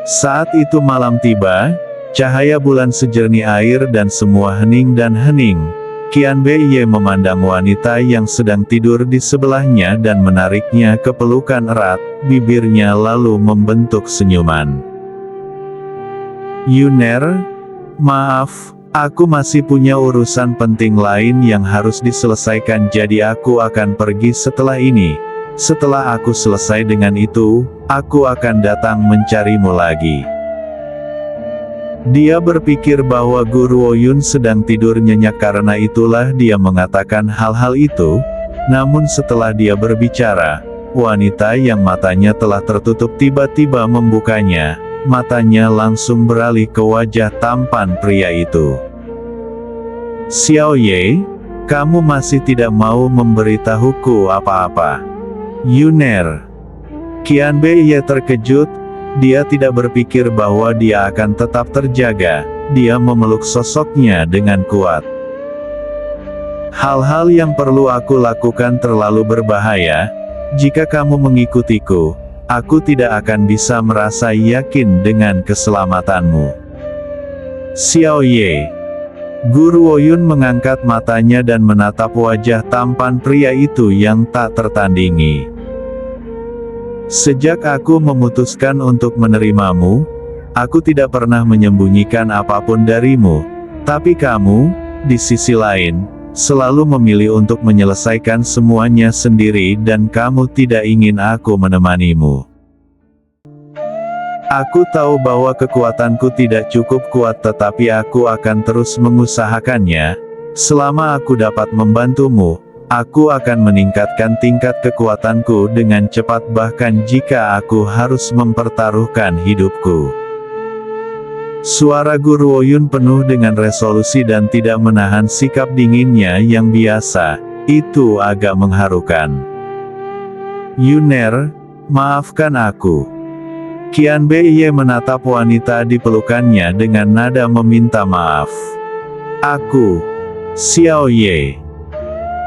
Saat itu malam tiba, cahaya bulan sejernih air dan semua hening dan hening. Qianbei memandang wanita yang sedang tidur di sebelahnya dan menariknya ke pelukan erat, bibirnya lalu membentuk senyuman. Yuner, maaf, aku masih punya urusan penting lain yang harus diselesaikan, jadi aku akan pergi setelah ini. Setelah aku selesai dengan itu, aku akan datang mencarimu lagi. Dia berpikir bahwa Guru Oyun sedang tidur nyenyak, karena itulah dia mengatakan hal-hal itu. Namun setelah dia berbicara, wanita yang matanya telah tertutup tiba-tiba membukanya. Matanya langsung beralih ke wajah tampan pria itu. Xiao Ye, kamu masih tidak mau memberitahuku apa-apa? Yuner. Qianbei terkejut. Dia tidak berpikir bahwa dia akan tetap terjaga. Dia memeluk sosoknya dengan kuat. Hal-hal yang perlu aku lakukan terlalu berbahaya. Jika kamu mengikutiku, aku tidak akan bisa merasa yakin dengan keselamatanmu. Xiao Ye. Guru Oyun mengangkat matanya dan menatap wajah tampan pria itu yang tak tertandingi. Sejak aku memutuskan untuk menerimamu, aku tidak pernah menyembunyikan apapun darimu. Tapi kamu, di sisi lain, selalu memilih untuk menyelesaikan semuanya sendiri dan kamu tidak ingin aku menemanimu. Aku tahu bahwa kekuatanku tidak cukup kuat, tetapi aku akan terus mengusahakannya. Selama aku dapat membantumu, aku akan meningkatkan tingkat kekuatanku dengan cepat, bahkan jika aku harus mempertaruhkan hidupku. Suara Guru Oyun penuh dengan resolusi dan tidak menahan sikap dinginnya yang biasa. Itu agak mengharukan. Yuner, maafkan aku. Qianbei menatap wanita di pelukannya dengan nada meminta maaf. Aku, Xiao Ye.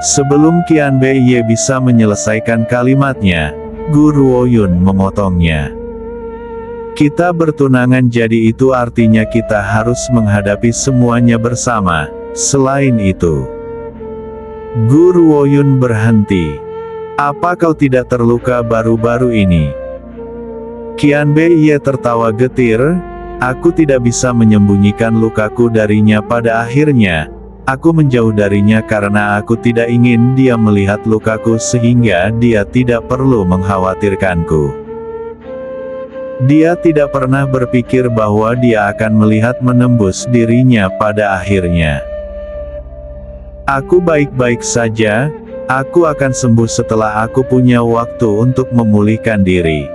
Sebelum Qianbei bisa menyelesaikan kalimatnya, Guru Oyun memotongnya. Kita bertunangan, jadi itu artinya kita harus menghadapi semuanya bersama. Selain itu, Guru Oyun berhenti. Apa kau tidak terluka baru-baru ini? Qianbei tertawa getir. Aku tidak bisa menyembunyikan lukaku darinya. Pada akhirnya, aku menjauh darinya karena aku tidak ingin dia melihat lukaku sehingga dia tidak perlu mengkhawatirkanku. Dia tidak pernah berpikir bahwa dia akan melihat menembus dirinya pada akhirnya. Aku baik-baik saja, aku akan sembuh setelah aku punya waktu untuk memulihkan diri.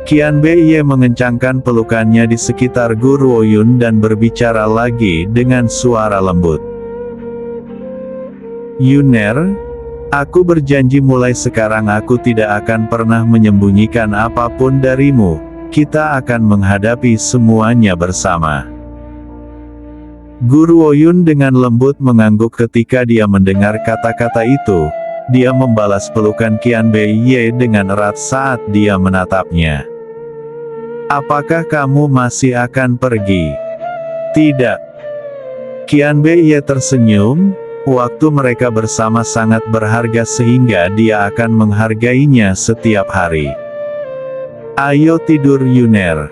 Qianbei mengencangkan pelukannya di sekitar Guru Oyun dan berbicara lagi dengan suara lembut. Yuner, aku berjanji mulai sekarang aku tidak akan pernah menyembunyikan apapun darimu. Kita akan menghadapi semuanya bersama. Guru Oyun dengan lembut mengangguk ketika dia mendengar kata-kata itu. Dia membalas pelukan Qianbei dengan erat saat dia menatapnya. Apakah kamu masih akan pergi? Tidak. Qianbei tersenyum. Waktu mereka bersama sangat berharga sehingga dia akan menghargainya setiap hari. Ayo tidur Yuner.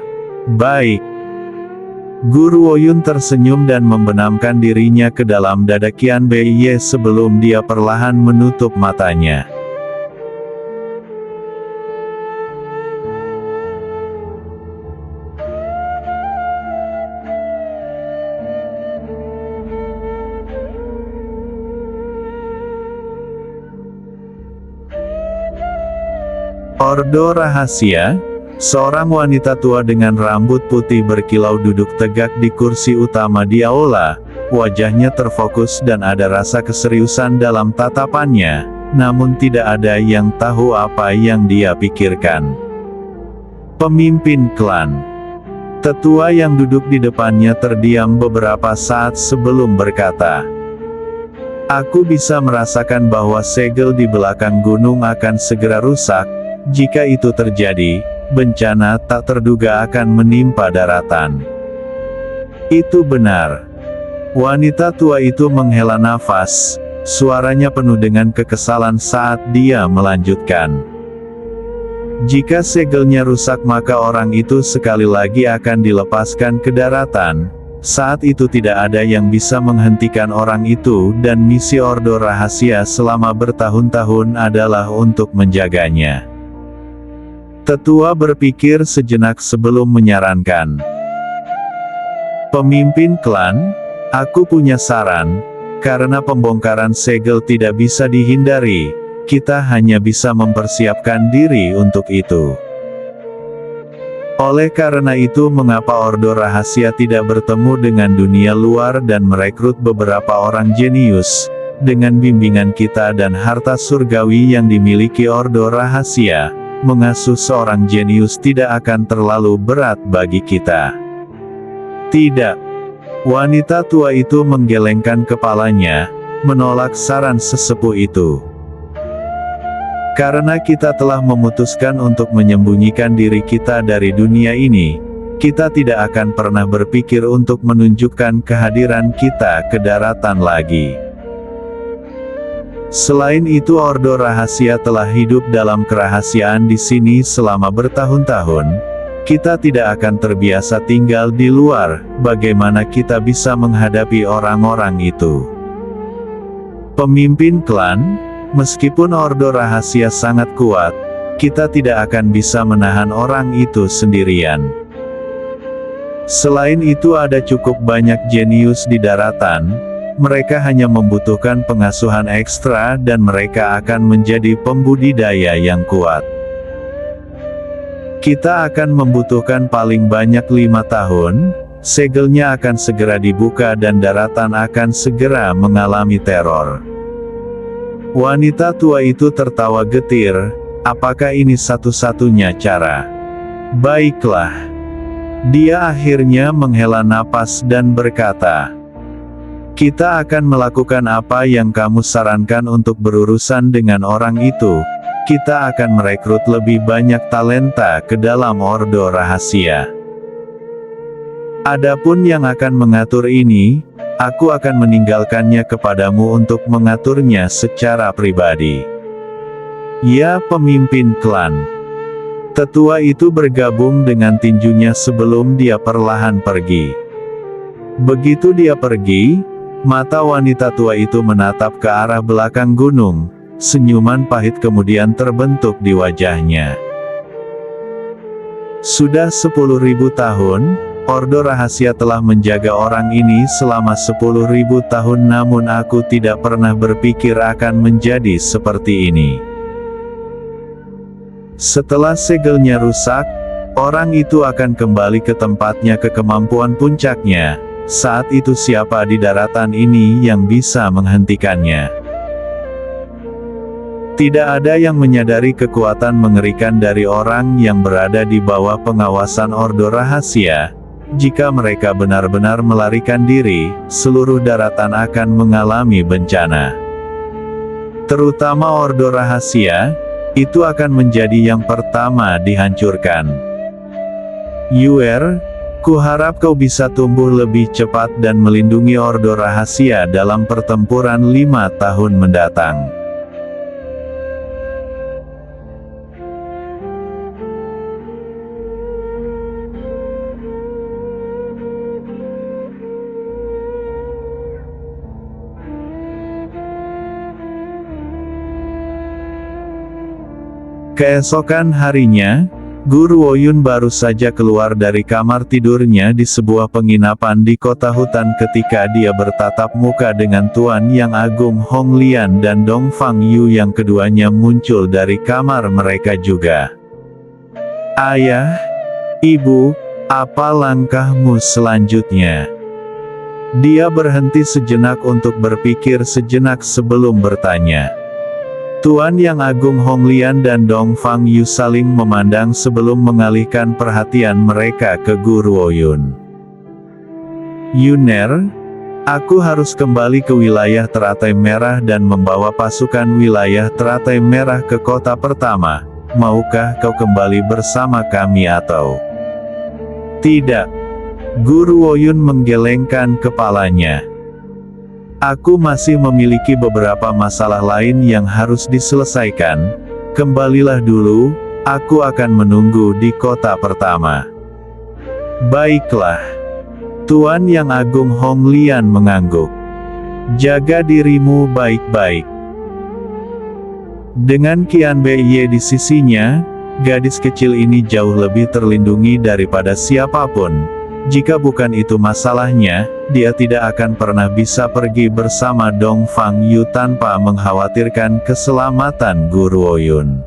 Baik. Guru Oyun tersenyum dan membenamkan dirinya ke dalam dada Qianbei sebelum dia perlahan menutup matanya. Ordo Rahasia. Seorang wanita tua dengan rambut putih berkilau duduk tegak di kursi utama di aula. Wajahnya terfokus dan ada rasa keseriusan dalam tatapannya, namun tidak ada yang tahu apa yang dia pikirkan. Pemimpin klan. Tetua yang duduk di depannya terdiam beberapa saat sebelum berkata, "Aku bisa merasakan bahwa segel di belakang gunung akan segera rusak. Jika itu terjadi, bencana tak terduga akan menimpa daratan. Itu benar. Wanita tua itu menghela nafas, suaranya penuh dengan kekesalan saat dia melanjutkan. Jika segelnya rusak maka orang itu sekali lagi akan dilepaskan ke daratan. Saat itu tidak ada yang bisa menghentikan orang itu dan misi Ordo Rahasia selama bertahun-tahun adalah untuk menjaganya. Tetua berpikir sejenak sebelum menyarankan. Pemimpin klan, aku punya saran, karena pembongkaran segel tidak bisa dihindari, kita hanya bisa mempersiapkan diri untuk itu. Oleh karena itu mengapa Ordo Rahasia tidak bertemu dengan dunia luar dan merekrut beberapa orang jenius, dengan bimbingan kita dan harta surgawi yang dimiliki Ordo Rahasia, mengasuh seorang jenius tidak akan terlalu berat bagi kita. Tidak. Wanita tua itu menggelengkan kepalanya, menolak saran sesepuh itu. Karena kita telah memutuskan untuk menyembunyikan diri kita dari dunia ini, kita tidak akan pernah berpikir untuk menunjukkan kehadiran kita ke daratan lagi. Selain itu Ordo Rahasia telah hidup dalam kerahasiaan di sini selama bertahun-tahun. Kita tidak akan terbiasa tinggal di luar, bagaimana kita bisa menghadapi orang-orang itu? Pemimpin klan, meskipun Ordo Rahasia sangat kuat, kita tidak akan bisa menahan orang itu sendirian. Selain itu ada cukup banyak jenius di daratan, mereka hanya membutuhkan pengasuhan ekstra dan mereka akan menjadi pembudidaya yang kuat. Kita akan membutuhkan paling banyak 5 tahun, segelnya akan segera dibuka dan daratan akan segera mengalami teror. Wanita tua itu tertawa getir, apakah ini satu-satunya cara? Baiklah. Dia akhirnya menghela napas dan berkata, kita akan melakukan apa yang kamu sarankan untuk berurusan dengan orang itu. Kita akan merekrut lebih banyak talenta ke dalam Ordo Rahasia. Adapun yang akan mengatur ini, aku akan meninggalkannya kepadamu untuk mengaturnya secara pribadi. Ya, pemimpin klan. Tetua itu bergabung dengan tinjunya sebelum dia perlahan pergi. Begitu dia pergi, mata wanita tua itu menatap ke arah belakang gunung, senyuman pahit kemudian terbentuk di wajahnya. Sudah 10.000 tahun, Ordo Rahasia telah menjaga orang ini selama 10.000 tahun namun aku tidak pernah berpikir akan menjadi seperti ini. Setelah segelnya rusak, orang itu akan kembali ke tempatnya ke kemampuan puncaknya. Saat itu siapa di daratan ini yang bisa menghentikannya? Tidak ada yang menyadari kekuatan mengerikan dari orang yang berada di bawah pengawasan Ordo Rahasia. Jika mereka benar-benar melarikan diri, seluruh daratan akan mengalami bencana. Terutama Ordo Rahasia, itu akan menjadi yang pertama dihancurkan. Yuer, kuharap kau bisa tumbuh lebih cepat dan melindungi Ordo Rahasia dalam pertempuran 5 tahun mendatang. Keesokan harinya, Guru Woyun baru saja keluar dari kamar tidurnya di sebuah penginapan di kota hutan ketika dia bertatap muka dengan Tuan Yang Agung Hong Lian dan Dong Fang Yu yang keduanya muncul dari kamar mereka juga. Ayah, Ibu, apa langkahmu selanjutnya? Dia berhenti sejenak untuk berpikir sejenak sebelum bertanya. Tuan Yang Agung Hong Lian dan Dong Fang Yu saling memandang sebelum mengalihkan perhatian mereka ke Guru Woyun. Yuner, aku harus kembali ke wilayah Teratai Merah dan membawa pasukan wilayah Teratai Merah ke kota pertama. maukah kau kembali bersama kami atau tidak? Guru Woyun menggelengkan kepalanya. Aku masih memiliki beberapa masalah lain yang harus diselesaikan. Kembalilah dulu, aku akan menunggu di kota pertama. Baiklah. Tuan Yang Agung Hong Lian mengangguk. Jaga dirimu baik-baik. Dengan Qian Bei di sisinya, gadis kecil ini jauh lebih terlindungi daripada siapapun. Jika bukan itu masalahnya, dia tidak akan pernah bisa pergi bersama Dong Fang Yu tanpa mengkhawatirkan keselamatan Guru Woyun.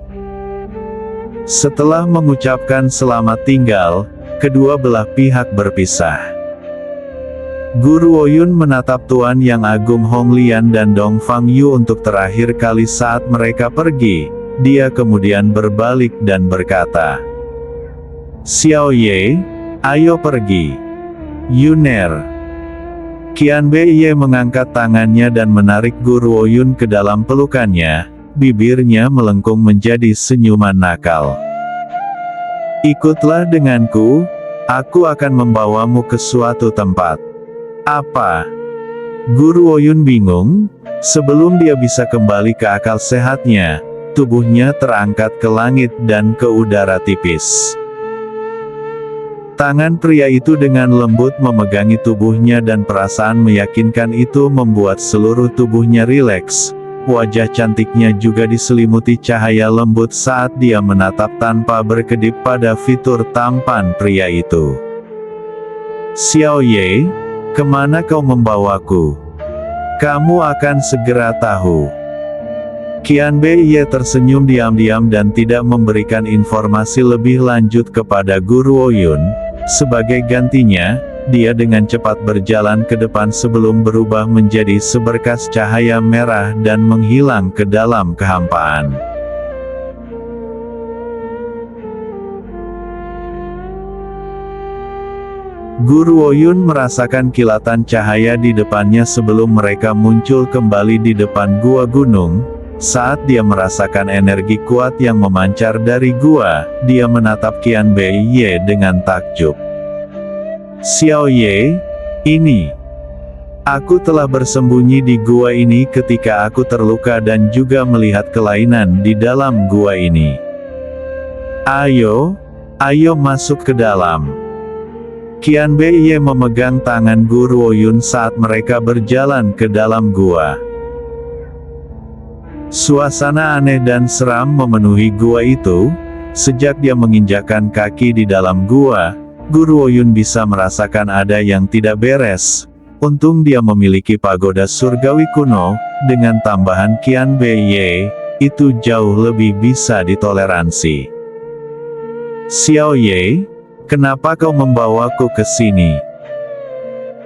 Setelah mengucapkan selamat tinggal, kedua belah pihak berpisah. Guru Woyun menatap Tuan Yang Agung Hong Lian dan Dong Fang Yu untuk terakhir kali saat mereka pergi. Dia kemudian berbalik dan berkata, "Xiao Ye, ayo pergi." Yuner. Qian Bei mengangkat tangannya dan menarik Guru Woyun ke dalam pelukannya, bibirnya melengkung menjadi senyuman nakal. "Ikutlah denganku, aku akan membawamu ke suatu tempat." Apa? Guru Woyun bingung. Sebelum dia bisa kembali ke akal sehatnya, tubuhnya terangkat ke langit dan ke udara tipis. Tangan pria itu dengan lembut memegangi tubuhnya dan perasaan meyakinkan itu membuat seluruh tubuhnya rileks. Wajah cantiknya juga diselimuti cahaya lembut saat dia menatap tanpa berkedip pada fitur tampan pria itu. "Xiao Ye, kemana kau membawaku? Kamu akan segera tahu." Qian Bei tersenyum diam-diam dan tidak memberikan informasi lebih lanjut kepada Guru Woyun. Sebagai gantinya, dia dengan cepat berjalan ke depan sebelum berubah menjadi seberkas cahaya merah dan menghilang ke dalam kehampaan. Guru Woyun merasakan kilatan cahaya di depannya sebelum mereka muncul kembali di depan gua gunung. Saat dia merasakan energi kuat yang memancar dari gua, dia menatap Qian Bei dengan takjub. "Xiao Ye, ini. Aku telah bersembunyi di gua ini ketika aku terluka dan juga melihat kelainan di dalam gua ini. Ayo masuk ke dalam." Qian Bei memegang tangan Guru Woyun saat mereka berjalan ke dalam gua. Suasana aneh dan seram memenuhi gua itu. Sejak dia menginjakkan kaki di dalam gua, Guru Woyun bisa merasakan ada yang tidak beres. Untung dia memiliki pagoda surgawi kuno, dengan tambahan Qian Bei, itu jauh lebih bisa ditoleransi. "Xiao Ye, kenapa kau membawaku ke sini?"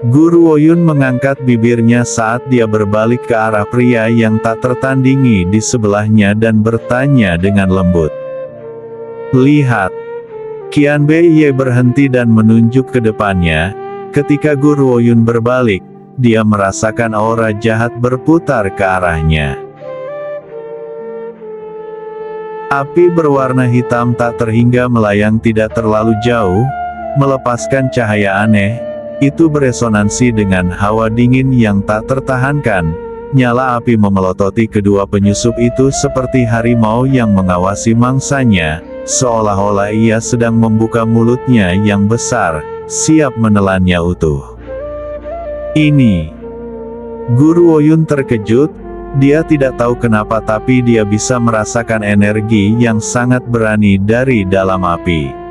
Guru Woyun mengangkat bibirnya saat dia berbalik ke arah pria yang tak tertandingi di sebelahnya dan bertanya dengan lembut. "Lihat." Qian Bei berhenti dan menunjuk ke depannya. Ketika Guru Woyun berbalik, dia merasakan aura jahat berputar ke arahnya. Api berwarna hitam tak terhingga melayang tidak terlalu jauh, melepaskan cahaya aneh. Itu beresonansi dengan hawa dingin yang tak tertahankan. Nyala api memelototi kedua penyusup itu seperti harimau yang mengawasi mangsanya, seolah-olah ia sedang membuka mulutnya yang besar, siap menelannya utuh. "Ini." Guru Woyun terkejut. Dia tidak tahu kenapa tapi dia bisa merasakan energi yang sangat berani dari dalam api.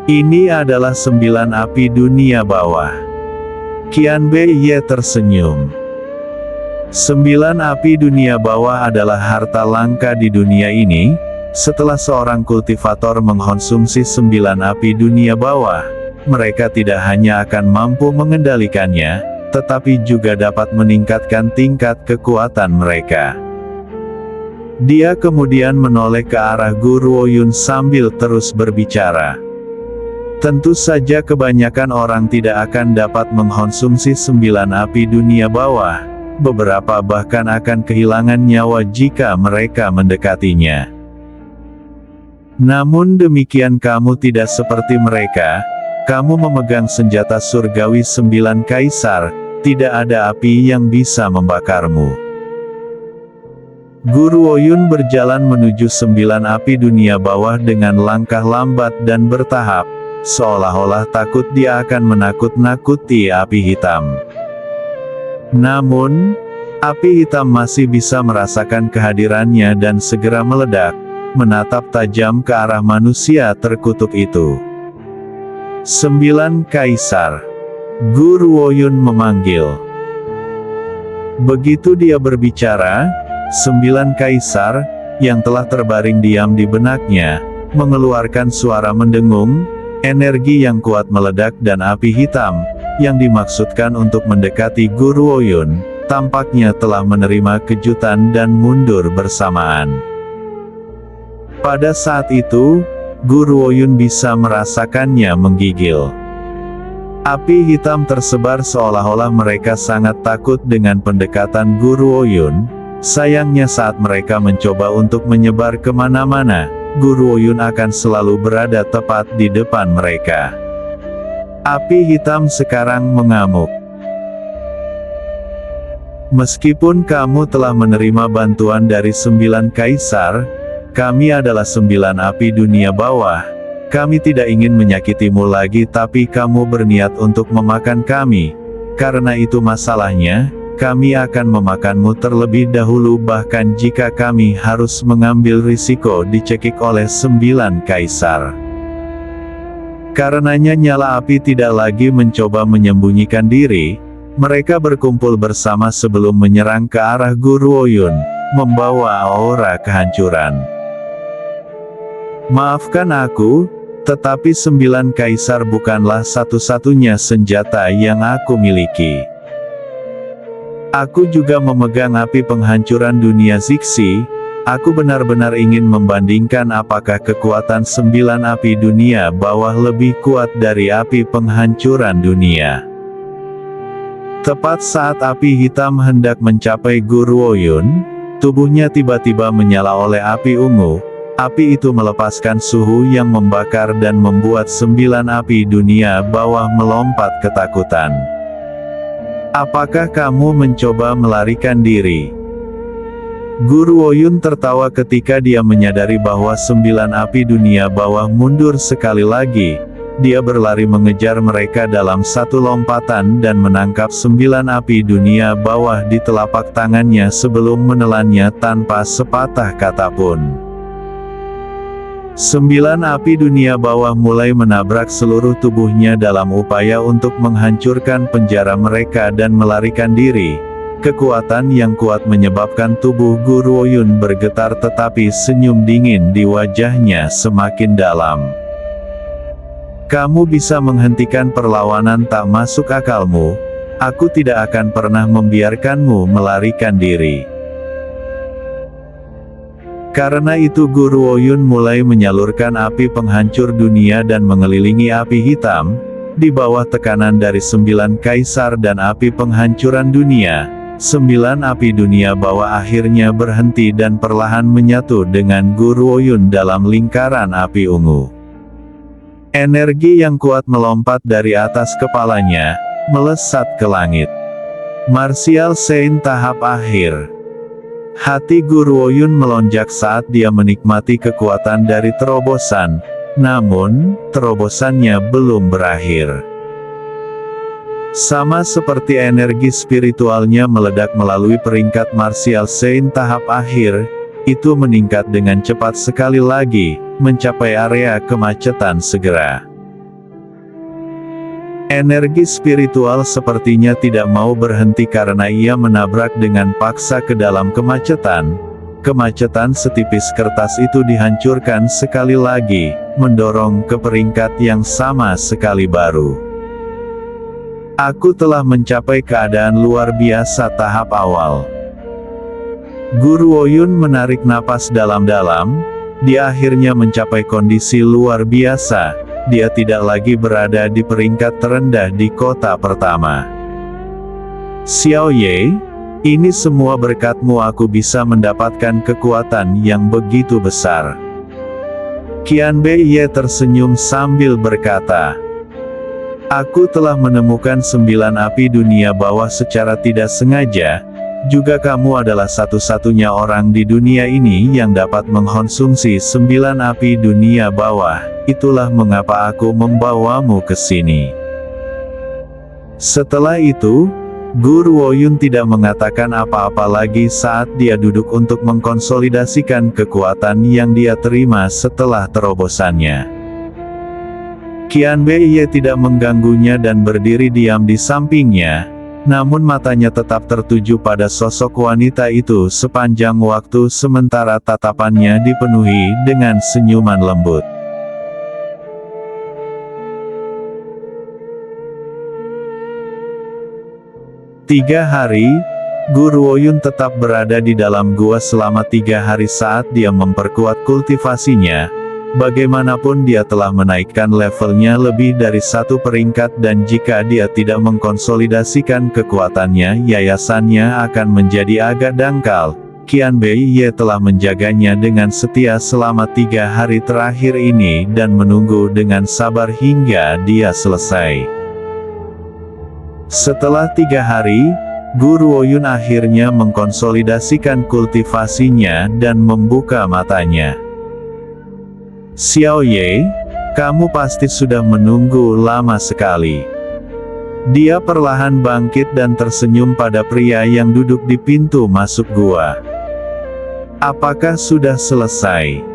"Ini adalah 9 api dunia bawah." Qian Bei tersenyum. 9 api dunia bawah adalah harta langka di dunia ini. Setelah seorang kultivator mengkonsumsi 9 api dunia bawah, mereka tidak hanya akan mampu mengendalikannya, tetapi juga dapat meningkatkan tingkat kekuatan mereka. Dia kemudian menoleh ke arah Guru Woyun sambil terus berbicara. Tentu saja kebanyakan orang tidak akan dapat mengkonsumsi 9 api dunia bawah. Beberapa bahkan akan kehilangan nyawa jika mereka mendekatinya. Namun demikian kamu tidak seperti mereka, kamu memegang senjata surgawi 9 kaisar, tidak ada api yang bisa membakarmu. Guru Oyun berjalan menuju 9 api dunia bawah dengan langkah lambat dan bertahap, seolah-olah takut dia akan menakut-nakuti api hitam. Namun, api hitam masih bisa merasakan kehadirannya dan segera meledak, menatap tajam ke arah manusia terkutuk itu. 9 kaisar. Guru Oyun memanggil. Begitu dia berbicara, 9 kaisar, yang telah terbaring diam di benaknya, mengeluarkan suara mendengung, energi yang kuat meledak dan api hitam, yang dimaksudkan untuk mendekati Guru Oyun, tampaknya telah menerima kejutan dan mundur bersamaan. Pada saat itu, Guru Oyun bisa merasakannya menggigil. Api hitam tersebar seolah-olah mereka sangat takut dengan pendekatan Guru Oyun. Sayangnya saat mereka mencoba untuk menyebar kemana-mana, Guru Oyun akan selalu berada tepat di depan mereka. Api hitam sekarang mengamuk. Meskipun kamu telah menerima bantuan dari 9 kaisar, kami adalah 9 api dunia bawah. Kami tidak ingin menyakitimu lagi tapi kamu berniat untuk memakan kami. Karena itu masalahnya, kami akan memakanmu terlebih dahulu bahkan jika kami harus mengambil risiko dicekik oleh 9 kaisar. Karenanya nyala api tidak lagi mencoba menyembunyikan diri, mereka berkumpul bersama sebelum menyerang ke arah Guru Oyun, membawa aura kehancuran. Maafkan aku, tetapi 9 kaisar bukanlah satu-satunya senjata yang aku miliki. Aku juga memegang api penghancuran dunia Zixi. Aku benar-benar ingin membandingkan apakah kekuatan 9 api dunia bawah lebih kuat dari api penghancuran dunia. Tepat saat api hitam hendak mencapai Guru Oyun, tubuhnya tiba-tiba menyala oleh api ungu. Api itu melepaskan suhu yang membakar dan membuat 9 api dunia bawah melompat ketakutan. Apakah kamu mencoba melarikan diri? Guru Oyun tertawa ketika dia menyadari bahwa 9 api dunia bawah mundur sekali lagi. Dia berlari mengejar mereka dalam satu lompatan dan menangkap 9 api dunia bawah di telapak tangannya sebelum menelannya tanpa sepatah kata pun. 9 api dunia bawah mulai menabrak seluruh tubuhnya dalam upaya untuk menghancurkan penjara mereka dan melarikan diri. Kekuatan yang kuat menyebabkan tubuh Guru Oyun bergetar tetapi senyum dingin di wajahnya semakin dalam. Kamu bisa menghentikan perlawanan tak masuk akalmu. Aku tidak akan pernah membiarkanmu melarikan diri. Karena itu Guru Oyun mulai menyalurkan api penghancur dunia dan mengelilingi api hitam. Di bawah tekanan dari 9 kaisar dan api penghancuran dunia, 9 api dunia bawah akhirnya berhenti dan perlahan menyatu dengan Guru Oyun dalam lingkaran api ungu. Energi yang kuat melompat dari atas kepalanya, melesat ke langit. Martial Saint tahap akhir. Hati Guru Oyun melonjak saat dia menikmati kekuatan dari terobosan, namun, terobosannya belum berakhir. Sama seperti energi spiritualnya meledak melalui peringkat Martial Saint tahap akhir, itu meningkat dengan cepat sekali lagi, mencapai area kemacetan segera. Energi spiritual sepertinya tidak mau berhenti karena ia menabrak dengan paksa ke dalam kemacetan. Kemacetan setipis kertas itu dihancurkan sekali lagi, mendorong ke peringkat yang sama sekali baru. Aku telah mencapai keadaan luar biasa tahap awal. Guru Oyun menarik napas dalam-dalam, dia akhirnya mencapai kondisi luar biasa. Dia tidak lagi berada di peringkat terendah di kota pertama. Xiao Ye, ini semua berkatmu aku bisa mendapatkan kekuatan yang begitu besar. Qianbei tersenyum sambil berkata, "Aku telah menemukan 9 api dunia bawah secara tidak sengaja. Juga kamu adalah satu-satunya orang di dunia ini yang dapat mengkonsumsi 9 api dunia bawah. Itulah mengapa aku membawamu ke sini." Setelah itu, Guru Woyun tidak mengatakan apa-apa lagi saat dia duduk untuk mengkonsolidasikan kekuatan yang dia terima setelah terobosannya. Qianbei tidak mengganggunya dan berdiri diam di sampingnya, namun matanya tetap tertuju pada sosok wanita itu sepanjang waktu sementara tatapannya dipenuhi dengan senyuman lembut. Tiga hari, Guru Woyun tetap berada di dalam gua selama 3 hari saat dia memperkuat kultivasinya. Bagaimanapun dia telah menaikkan levelnya lebih dari 1 peringkat dan jika dia tidak mengkonsolidasikan kekuatannya, yayasannya akan menjadi agak dangkal. Qianbei telah menjaganya dengan setia selama 3 hari terakhir ini dan menunggu dengan sabar hingga dia selesai. Setelah 3 hari, Guru Woyun akhirnya mengkonsolidasikan kultivasinya dan membuka matanya. "Xiao Ye, kamu pasti sudah menunggu lama sekali." Dia perlahan bangkit dan tersenyum pada pria yang duduk di pintu masuk gua. "Apakah sudah selesai?"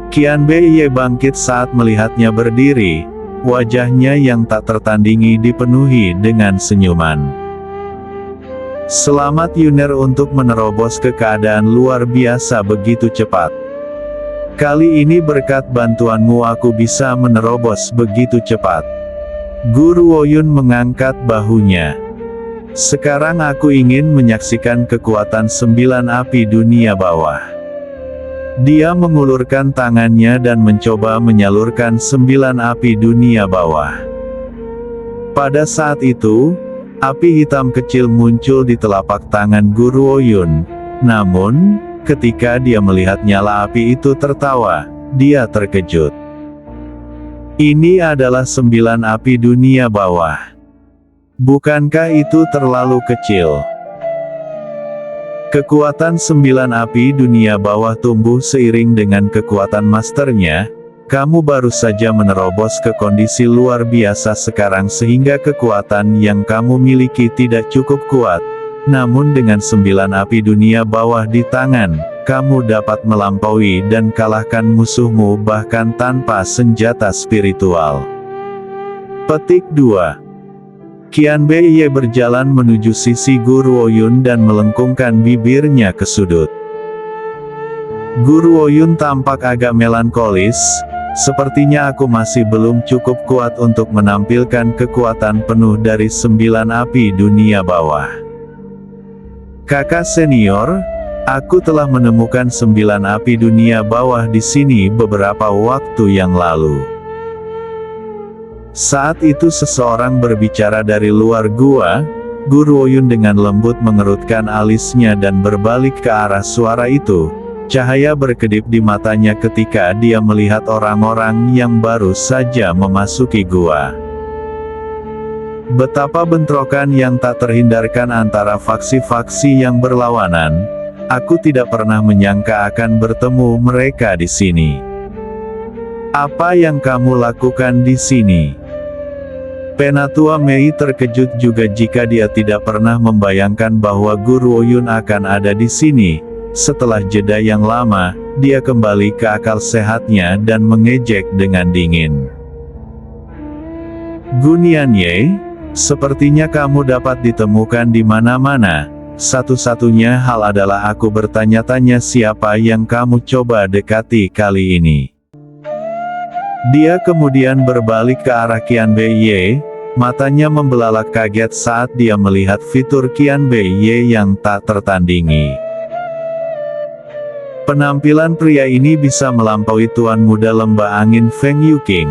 Qianbei bangkit saat melihatnya berdiri. Wajahnya yang tak tertandingi dipenuhi dengan senyuman. "Selamat Yuner untuk menerobos ke keadaan luar biasa begitu cepat. Kali ini berkat bantuanmu aku bisa menerobos begitu cepat." Guru Woyun mengangkat bahunya. "Sekarang aku ingin menyaksikan kekuatan 9 api dunia bawah." Dia mengulurkan tangannya dan mencoba menyalurkan 9 api dunia bawah. Pada saat itu, api hitam kecil muncul di telapak tangan Guru Woyun. Namun, ketika dia melihat nyala api itu tertawa, dia terkejut. "Ini adalah 9 api dunia bawah. Bukankah itu terlalu kecil?" Kekuatan 9 api dunia bawah tumbuh seiring dengan kekuatan masternya. Kamu baru saja menerobos ke kondisi luar biasa sekarang sehingga kekuatan yang kamu miliki tidak cukup kuat. Namun dengan 9 api dunia bawah di tangan, kamu dapat melampaui dan kalahkan musuhmu bahkan tanpa senjata spiritual. Petik 2. Qianbei berjalan menuju sisi Guru Woyun dan melengkungkan bibirnya ke sudut. Guru Woyun tampak agak melankolis. "Sepertinya aku masih belum cukup kuat untuk menampilkan kekuatan penuh dari 9 api dunia bawah. Kakak senior, aku telah menemukan 9 api dunia bawah di sini beberapa waktu yang lalu." Saat itu seseorang berbicara dari luar gua. Guru Woyun dengan lembut mengerutkan alisnya dan berbalik ke arah suara itu. Cahaya berkedip di matanya ketika dia melihat orang-orang yang baru saja memasuki gua. Betapa bentrokan yang tak terhindarkan antara faksi-faksi yang berlawanan. Aku tidak pernah menyangka akan bertemu mereka di sini. "Apa yang kamu lakukan di sini?" Penatua Mei terkejut juga jika dia tidak pernah membayangkan bahwa Guru Woyun akan ada di sini. Setelah jeda yang lama, dia kembali ke akal sehatnya dan mengejek dengan dingin. "Gunian Ye, sepertinya kamu dapat ditemukan di mana-mana. Satu-satunya hal adalah aku bertanya-tanya siapa yang kamu coba dekati kali ini." Dia kemudian berbalik ke arah Qianbei. Matanya membelalak kaget saat dia melihat fitur Qianbei yang tak tertandingi. Penampilan pria ini bisa melampaui Tuan Muda Lembah Angin Feng Yuqing.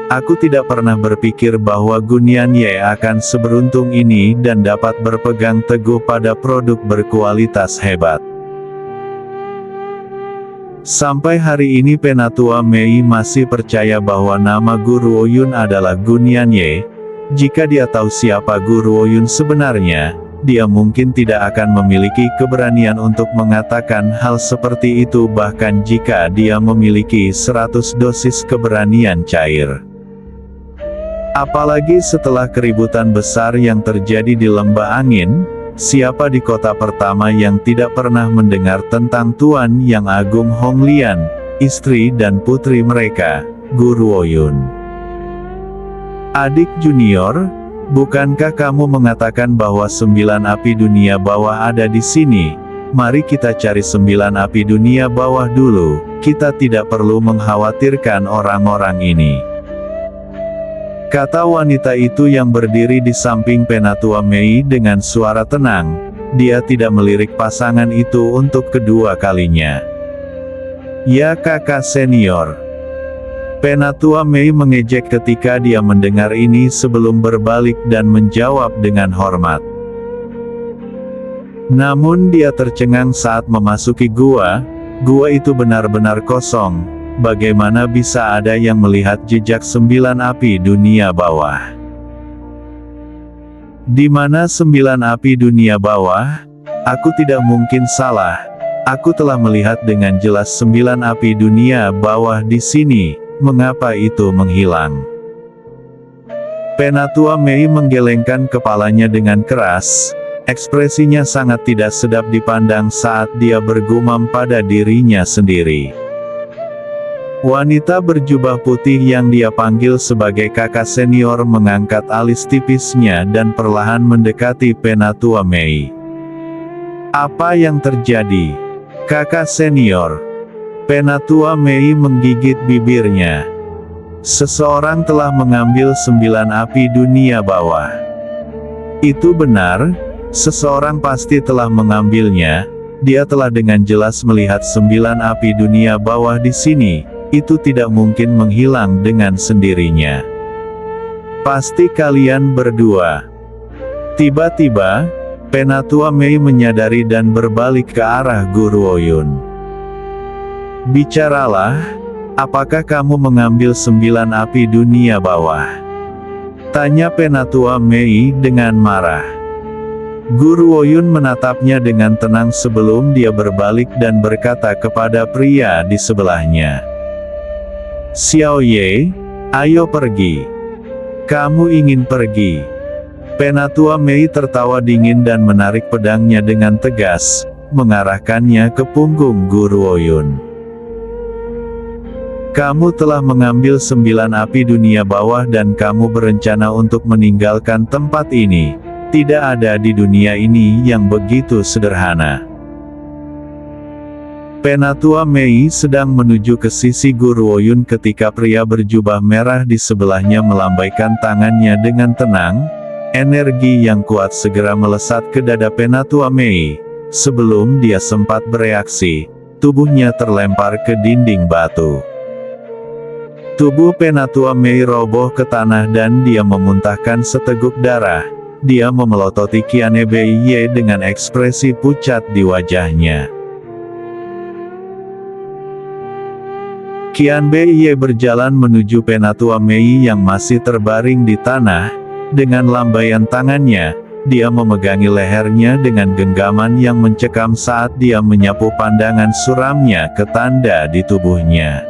Aku tidak pernah berpikir bahwa Gunian Ye akan seberuntung ini dan dapat berpegang teguh pada produk berkualitas hebat. Sampai hari ini Penatua Mei masih percaya bahwa nama Guru Oyun adalah Gunian Ye. Jika dia tahu siapa Guru Oyun sebenarnya, dia mungkin tidak akan memiliki keberanian untuk mengatakan hal seperti itu bahkan jika dia memiliki 100 dosis keberanian cair. Apalagi setelah keributan besar yang terjadi di Lembah Angin, siapa di kota pertama yang tidak pernah mendengar tentang Tuan Yang Agung Hong Lian, istri dan putri mereka, Guru Oyun. Adik junior, bukankah kamu mengatakan bahwa 9 api dunia bawah ada di sini? Mari kita cari 9 api dunia bawah dulu, kita tidak perlu mengkhawatirkan orang-orang ini. Kata wanita itu yang berdiri di samping Penatua Mei dengan suara tenang. Dia tidak melirik pasangan itu untuk kedua kalinya. Ya kakak senior. Penatua Mei mengejek ketika dia mendengar ini sebelum berbalik dan menjawab dengan hormat. Namun dia tercengang saat memasuki gua. Gua itu benar-benar kosong. Bagaimana bisa ada yang melihat jejak 9 api dunia bawah? Di mana 9 api dunia bawah? Aku tidak mungkin salah. Aku telah melihat dengan jelas 9 api dunia bawah di sini. Mengapa itu menghilang? Penatua Mei menggelengkan kepalanya dengan keras. Ekspresinya sangat tidak sedap dipandang saat dia bergumam pada dirinya sendiri. Wanita berjubah putih yang dia panggil sebagai kakak senior mengangkat alis tipisnya dan perlahan mendekati Penatua Mei. Apa yang terjadi? Kakak senior. Penatua Mei menggigit bibirnya. Seseorang telah mengambil 9 api dunia bawah. Itu benar, seseorang pasti telah mengambilnya. Dia telah dengan jelas melihat 9 api dunia bawah di sini. Itu tidak mungkin menghilang dengan sendirinya. Pasti kalian berdua. Tiba-tiba, Penatua Mei menyadari dan berbalik ke arah Guru Oyun. Bicaralah, apakah kamu mengambil 9 api dunia bawah? Tanya Penatua Mei dengan marah. Guru Oyun menatapnya dengan tenang sebelum dia berbalik dan berkata kepada pria di sebelahnya. Xiao Ye, ayo pergi. Kamu ingin pergi? Penatua Mei tertawa dingin dan menarik pedangnya dengan tegas, mengarahkannya ke punggung Guru Oyun. Kamu telah mengambil 9 api dunia bawah dan kamu berencana untuk meninggalkan tempat ini. Tidak ada di dunia ini yang begitu sederhana. Penatua Mei sedang menuju ke sisi Guru Oyun ketika pria berjubah merah di sebelahnya melambaikan tangannya dengan tenang. Energi yang kuat segera melesat ke dada Penatua Mei. Sebelum dia sempat bereaksi, tubuhnya terlempar ke dinding batu. Tubuh Penatua Mei roboh ke tanah dan dia memuntahkan seteguk darah. Dia memelototi Qian Bei dengan ekspresi pucat di wajahnya. Qian Bei berjalan menuju Penatua Mei yang masih terbaring di tanah. Dengan lambaian tangannya, dia memegangi lehernya dengan genggaman yang mencekam saat dia menyapu pandangan suramnya ke tanda di tubuhnya.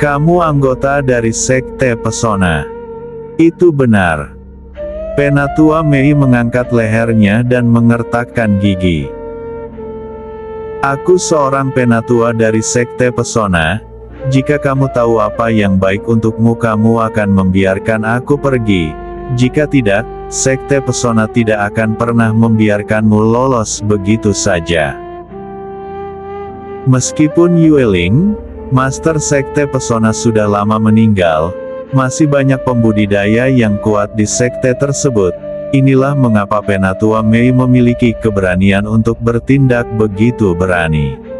Kamu anggota dari Sekte Pesona. Itu benar. Penatua Mei mengangkat lehernya dan mengertakkan gigi. Aku seorang penatua dari Sekte Pesona. Jika kamu tahu apa yang baik untukmu, kamu akan membiarkan aku pergi. Jika tidak, Sekte Pesona tidak akan pernah membiarkanmu lolos begitu saja. Meskipun Yueling, Master Sekte Pesona sudah lama meninggal, masih banyak pembudidaya yang kuat di sekte tersebut. Inilah mengapa Penatua Mei memiliki keberanian untuk bertindak begitu berani.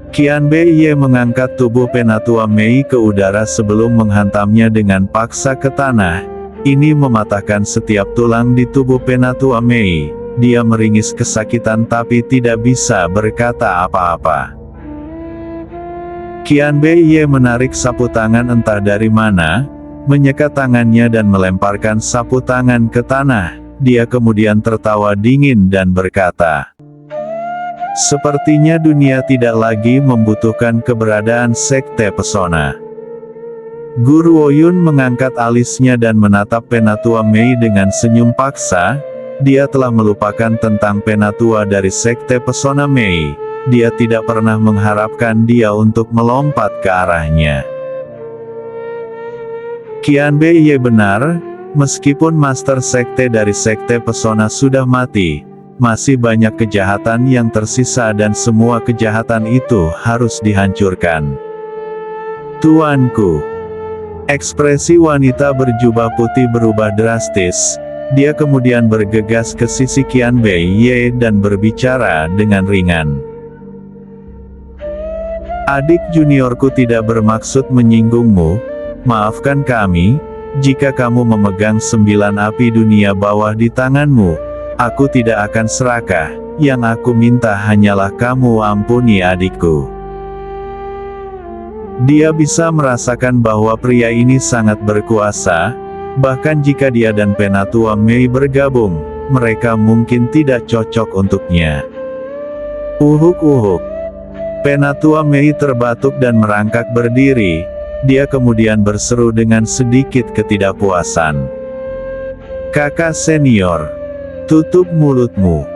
Qian Bei mengangkat tubuh Penatua Mei ke udara sebelum menghantamnya dengan paksa ke tanah. Ini mematahkan setiap tulang di tubuh Penatua Mei. Dia meringis kesakitan tapi tidak bisa berkata apa-apa. Qianbei menarik sapu tangan entah dari mana, menyekat tangannya dan melemparkan sapu tangan ke tanah. Dia kemudian tertawa dingin dan berkata, "Sepertinya dunia tidak lagi membutuhkan keberadaan sekte pesona." Guru Ouyun mengangkat alisnya dan menatap Penatua Mei dengan senyum paksa. Dia telah melupakan tentang Penatua dari sekte pesona Mei. Dia tidak pernah mengharapkan dia untuk melompat ke arahnya. Qianbei benar, meskipun master sekte dari sekte pesona sudah mati, masih banyak kejahatan yang tersisa dan semua kejahatan itu harus dihancurkan. Tuanku. Ekspresi wanita berjubah putih berubah drastis. Dia kemudian bergegas ke sisi Qianbei dan berbicara dengan ringan. "Adik juniorku tidak bermaksud menyinggungmu. Maafkan kami, jika kamu memegang 9 api dunia bawah di tanganmu. Aku tidak akan serakah, yang aku minta hanyalah kamu ampuni adikku." Dia bisa merasakan bahwa pria ini sangat berkuasa. Bahkan jika dia dan Penatua Mei bergabung, mereka mungkin tidak cocok untuknya. Uhuk-uhuk. Penatua Mei terbatuk dan merangkak berdiri. Dia kemudian berseru dengan sedikit ketidakpuasan. "Kakak senior, tutup mulutmu."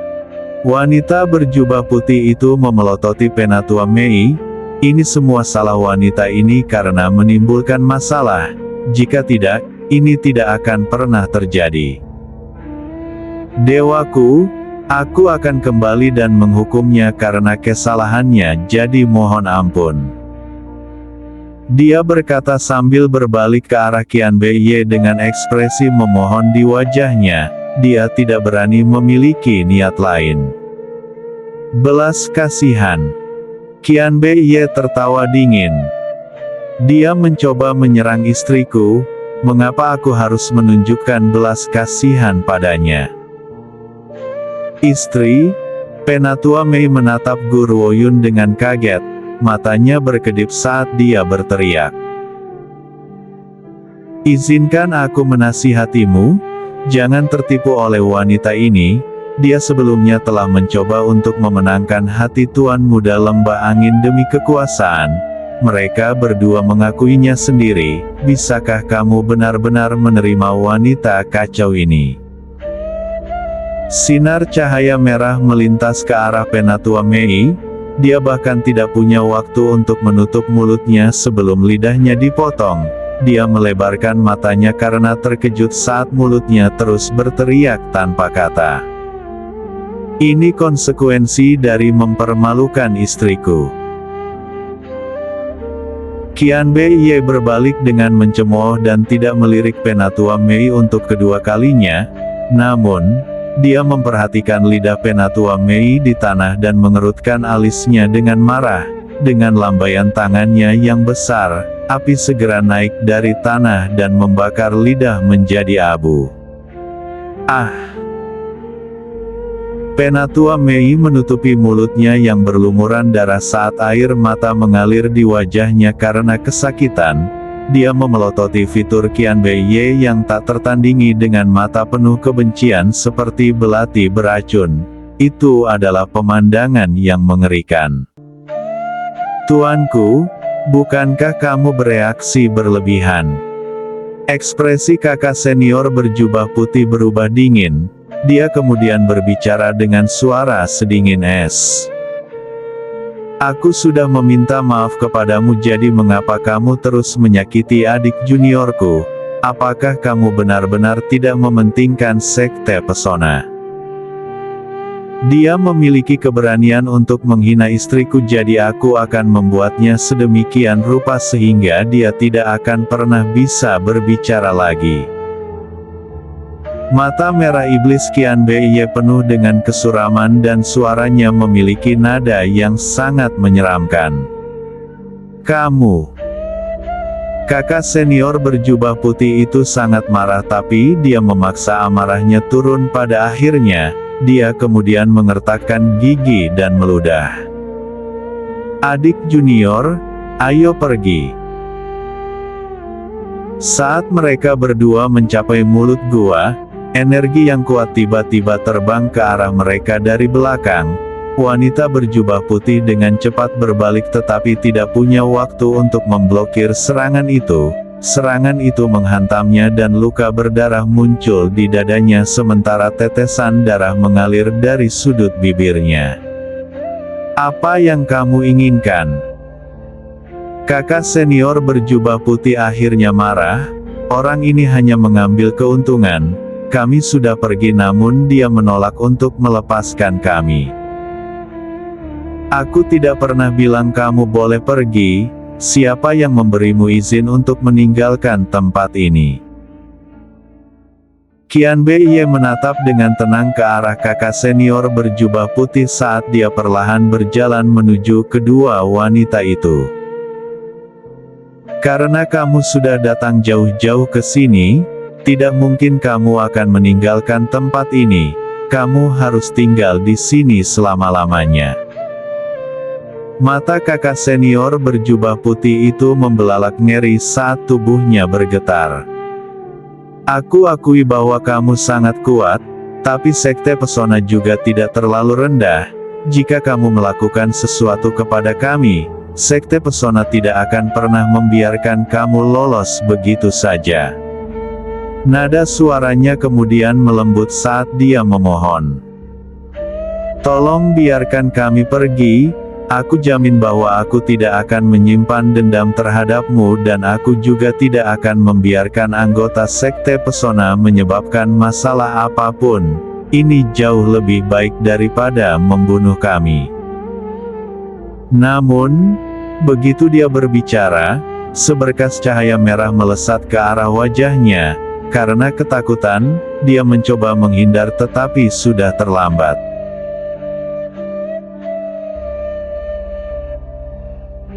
Wanita berjubah putih itu memelototi Penatua Mei. Ini semua salah wanita ini karena menimbulkan masalah. Jika tidak, ini tidak akan pernah terjadi. "Dewaku, aku akan kembali dan menghukumnya karena kesalahannya, jadi mohon ampun." Dia berkata sambil berbalik ke arah Qianbei dengan ekspresi memohon di wajahnya. Dia tidak berani memiliki niat lain. Belas kasihan. Qianbei tertawa dingin. "Dia mencoba menyerang istriku. Mengapa aku harus menunjukkan belas kasihan padanya?" "Istri?" Penatua Mei menatap Guru Ouyun dengan kaget. Matanya berkedip saat dia berteriak. "Izinkan aku menasihatimu, jangan tertipu oleh wanita ini. Dia sebelumnya telah mencoba untuk memenangkan hati Tuan Muda Lembah Angin demi kekuasaan. Mereka berdua mengakuinya sendiri. Bisakah kamu benar-benar menerima wanita kacau ini?" Sinar cahaya merah melintas ke arah Penatua Mei. Dia bahkan tidak punya waktu untuk menutup mulutnya sebelum lidahnya dipotong. Dia melebarkan matanya karena terkejut saat mulutnya terus berteriak tanpa kata. "Ini konsekuensi dari mempermalukan istriku." Qianbei berbalik dengan mencemooh dan tidak melirik Penatua Mei untuk kedua kalinya. Namun, dia memperhatikan lidah Penatua Mei di tanah dan mengerutkan alisnya dengan marah. Dengan lambaian tangannya yang besar, api segera naik dari tanah dan membakar lidah menjadi abu. "Ah!" Penatua Mei menutupi mulutnya yang berlumuran darah saat air mata mengalir di wajahnya karena kesakitan. Dia memelototi fitur Qianbei yang tak tertandingi dengan mata penuh kebencian seperti belati beracun. Itu adalah pemandangan yang mengerikan. "Tuanku, bukankah kamu bereaksi berlebihan?" Ekspresi kakak senior berjubah putih berubah dingin. Dia kemudian berbicara dengan suara sedingin es. "Aku sudah meminta maaf kepadamu, jadi mengapa kamu terus menyakiti adik juniorku? Apakah kamu benar-benar tidak mementingkan sekte pesona?" "Dia memiliki keberanian untuk menghina istriku, jadi aku akan membuatnya sedemikian rupa sehingga dia tidak akan pernah bisa berbicara lagi." Mata merah iblis Qianbei penuh dengan kesuraman dan suaranya memiliki nada yang sangat menyeramkan. "Kamu..." Kakak senior berjubah putih itu sangat marah, tapi dia memaksa amarahnya turun pada akhirnya. dia kemudian mengertakkan gigi dan meludah. "Adik junior, ayo pergi." Saat mereka berdua mencapai mulut gua, energi yang kuat tiba-tiba terbang ke arah mereka dari belakang. Wanita berjubah putih dengan cepat berbalik tetapi tidak punya waktu untuk memblokir serangan itu. Serangan itu menghantamnya dan luka berdarah muncul di dadanya sementara tetesan darah mengalir dari sudut bibirnya. "Apa yang kamu inginkan?" Kakak senior berjubah putih akhirnya marah. "Orang ini hanya mengambil keuntungan. Kami sudah pergi namun dia menolak untuk melepaskan kami. Aku tidak pernah bilang kamu boleh pergi. Siapa yang memberimu izin untuk meninggalkan tempat ini?" Qianbei menatap dengan tenang ke arah kakak senior berjubah putih saat dia perlahan berjalan menuju kedua wanita itu. "Karena kamu sudah datang jauh-jauh ke sini, tidak mungkin kamu akan meninggalkan tempat ini. Kamu harus tinggal di sini selama-lamanya." Mata kakak senior berjubah putih itu membelalak ngeri saat tubuhnya bergetar. "Aku akui bahwa kamu sangat kuat, tapi sekte pesona juga tidak terlalu rendah. Jika kamu melakukan sesuatu kepada kami, sekte pesona tidak akan pernah membiarkan kamu lolos begitu saja." Nada suaranya kemudian melembut saat dia memohon. "Tolong biarkan kami pergi. Aku jamin bahwa aku tidak akan menyimpan dendam terhadapmu dan aku juga tidak akan membiarkan anggota sekte pesona menyebabkan masalah apapun. Ini jauh lebih baik daripada membunuh kami." Namun, begitu dia berbicara, seberkas cahaya merah melesat ke arah wajahnya. Karena ketakutan, dia mencoba menghindar tetapi sudah terlambat.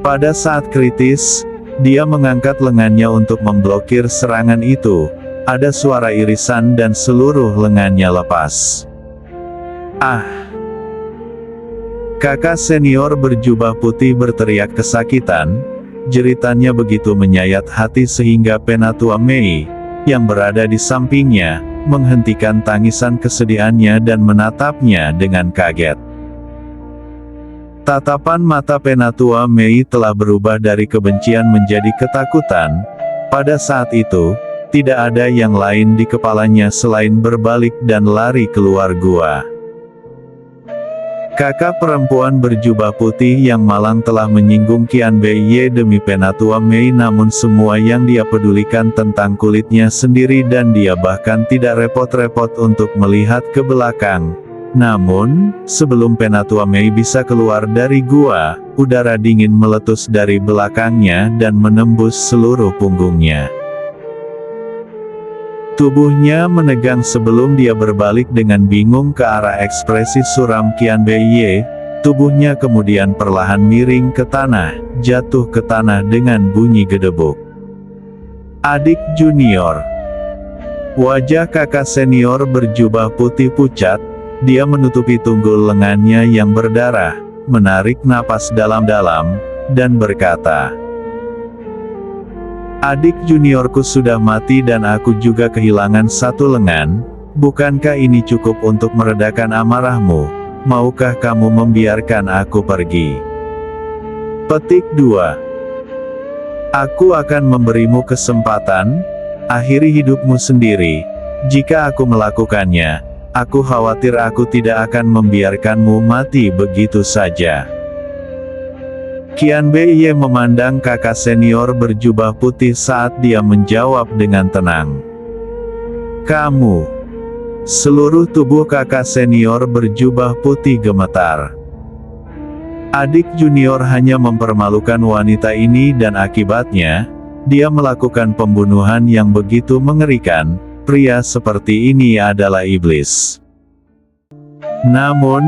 Pada saat kritis, dia mengangkat lengannya untuk memblokir serangan itu. Ada suara irisan dan seluruh lengannya lepas. "Ah!" Kakak senior berjubah putih berteriak kesakitan. Jeritannya begitu menyayat hati sehingga Penatua Mei, yang berada di sampingnya, menghentikan tangisan kesedihannya dan menatapnya dengan kaget. Tatapan mata Penatua Mei telah berubah dari kebencian menjadi ketakutan. Pada saat itu, tidak ada yang lain di kepalanya selain berbalik dan lari keluar gua. Kakak perempuan berjubah putih yang malang telah menyinggung Qianbei demi Penatua Mei, namun semua yang dia pedulikan tentang kulitnya sendiri dan dia bahkan tidak repot-repot untuk melihat ke belakang. Namun, sebelum Penatua Mei bisa keluar dari gua, udara dingin meletus dari belakangnya dan menembus seluruh punggungnya. Tubuhnya menegang sebelum dia berbalik dengan bingung ke arah ekspresi suram Qianbei. Tubuhnya kemudian perlahan miring ke tanah, jatuh ke tanah dengan bunyi gedebuk. "Adik junior." Wajah kakak senior berjubah putih pucat. Dia menutupi tunggul lengannya yang berdarah, menarik napas dalam-dalam, dan berkata, "Adik juniorku sudah mati dan aku juga kehilangan satu lengan. Bukankah ini cukup untuk meredakan amarahmu? Maukah kamu membiarkan aku pergi?" Petik 2. Aku akan memberimu kesempatan, akhiri hidupmu sendiri. Jika aku melakukannya, aku khawatir aku tidak akan membiarkanmu mati begitu saja. Qianbei memandang kakak senior berjubah putih saat dia menjawab dengan tenang. "Kamu." Seluruh tubuh kakak senior berjubah putih gemetar. Adik junior hanya mempermalukan wanita ini dan akibatnya, dia melakukan pembunuhan yang begitu mengerikan. Pria seperti ini adalah iblis. Namun,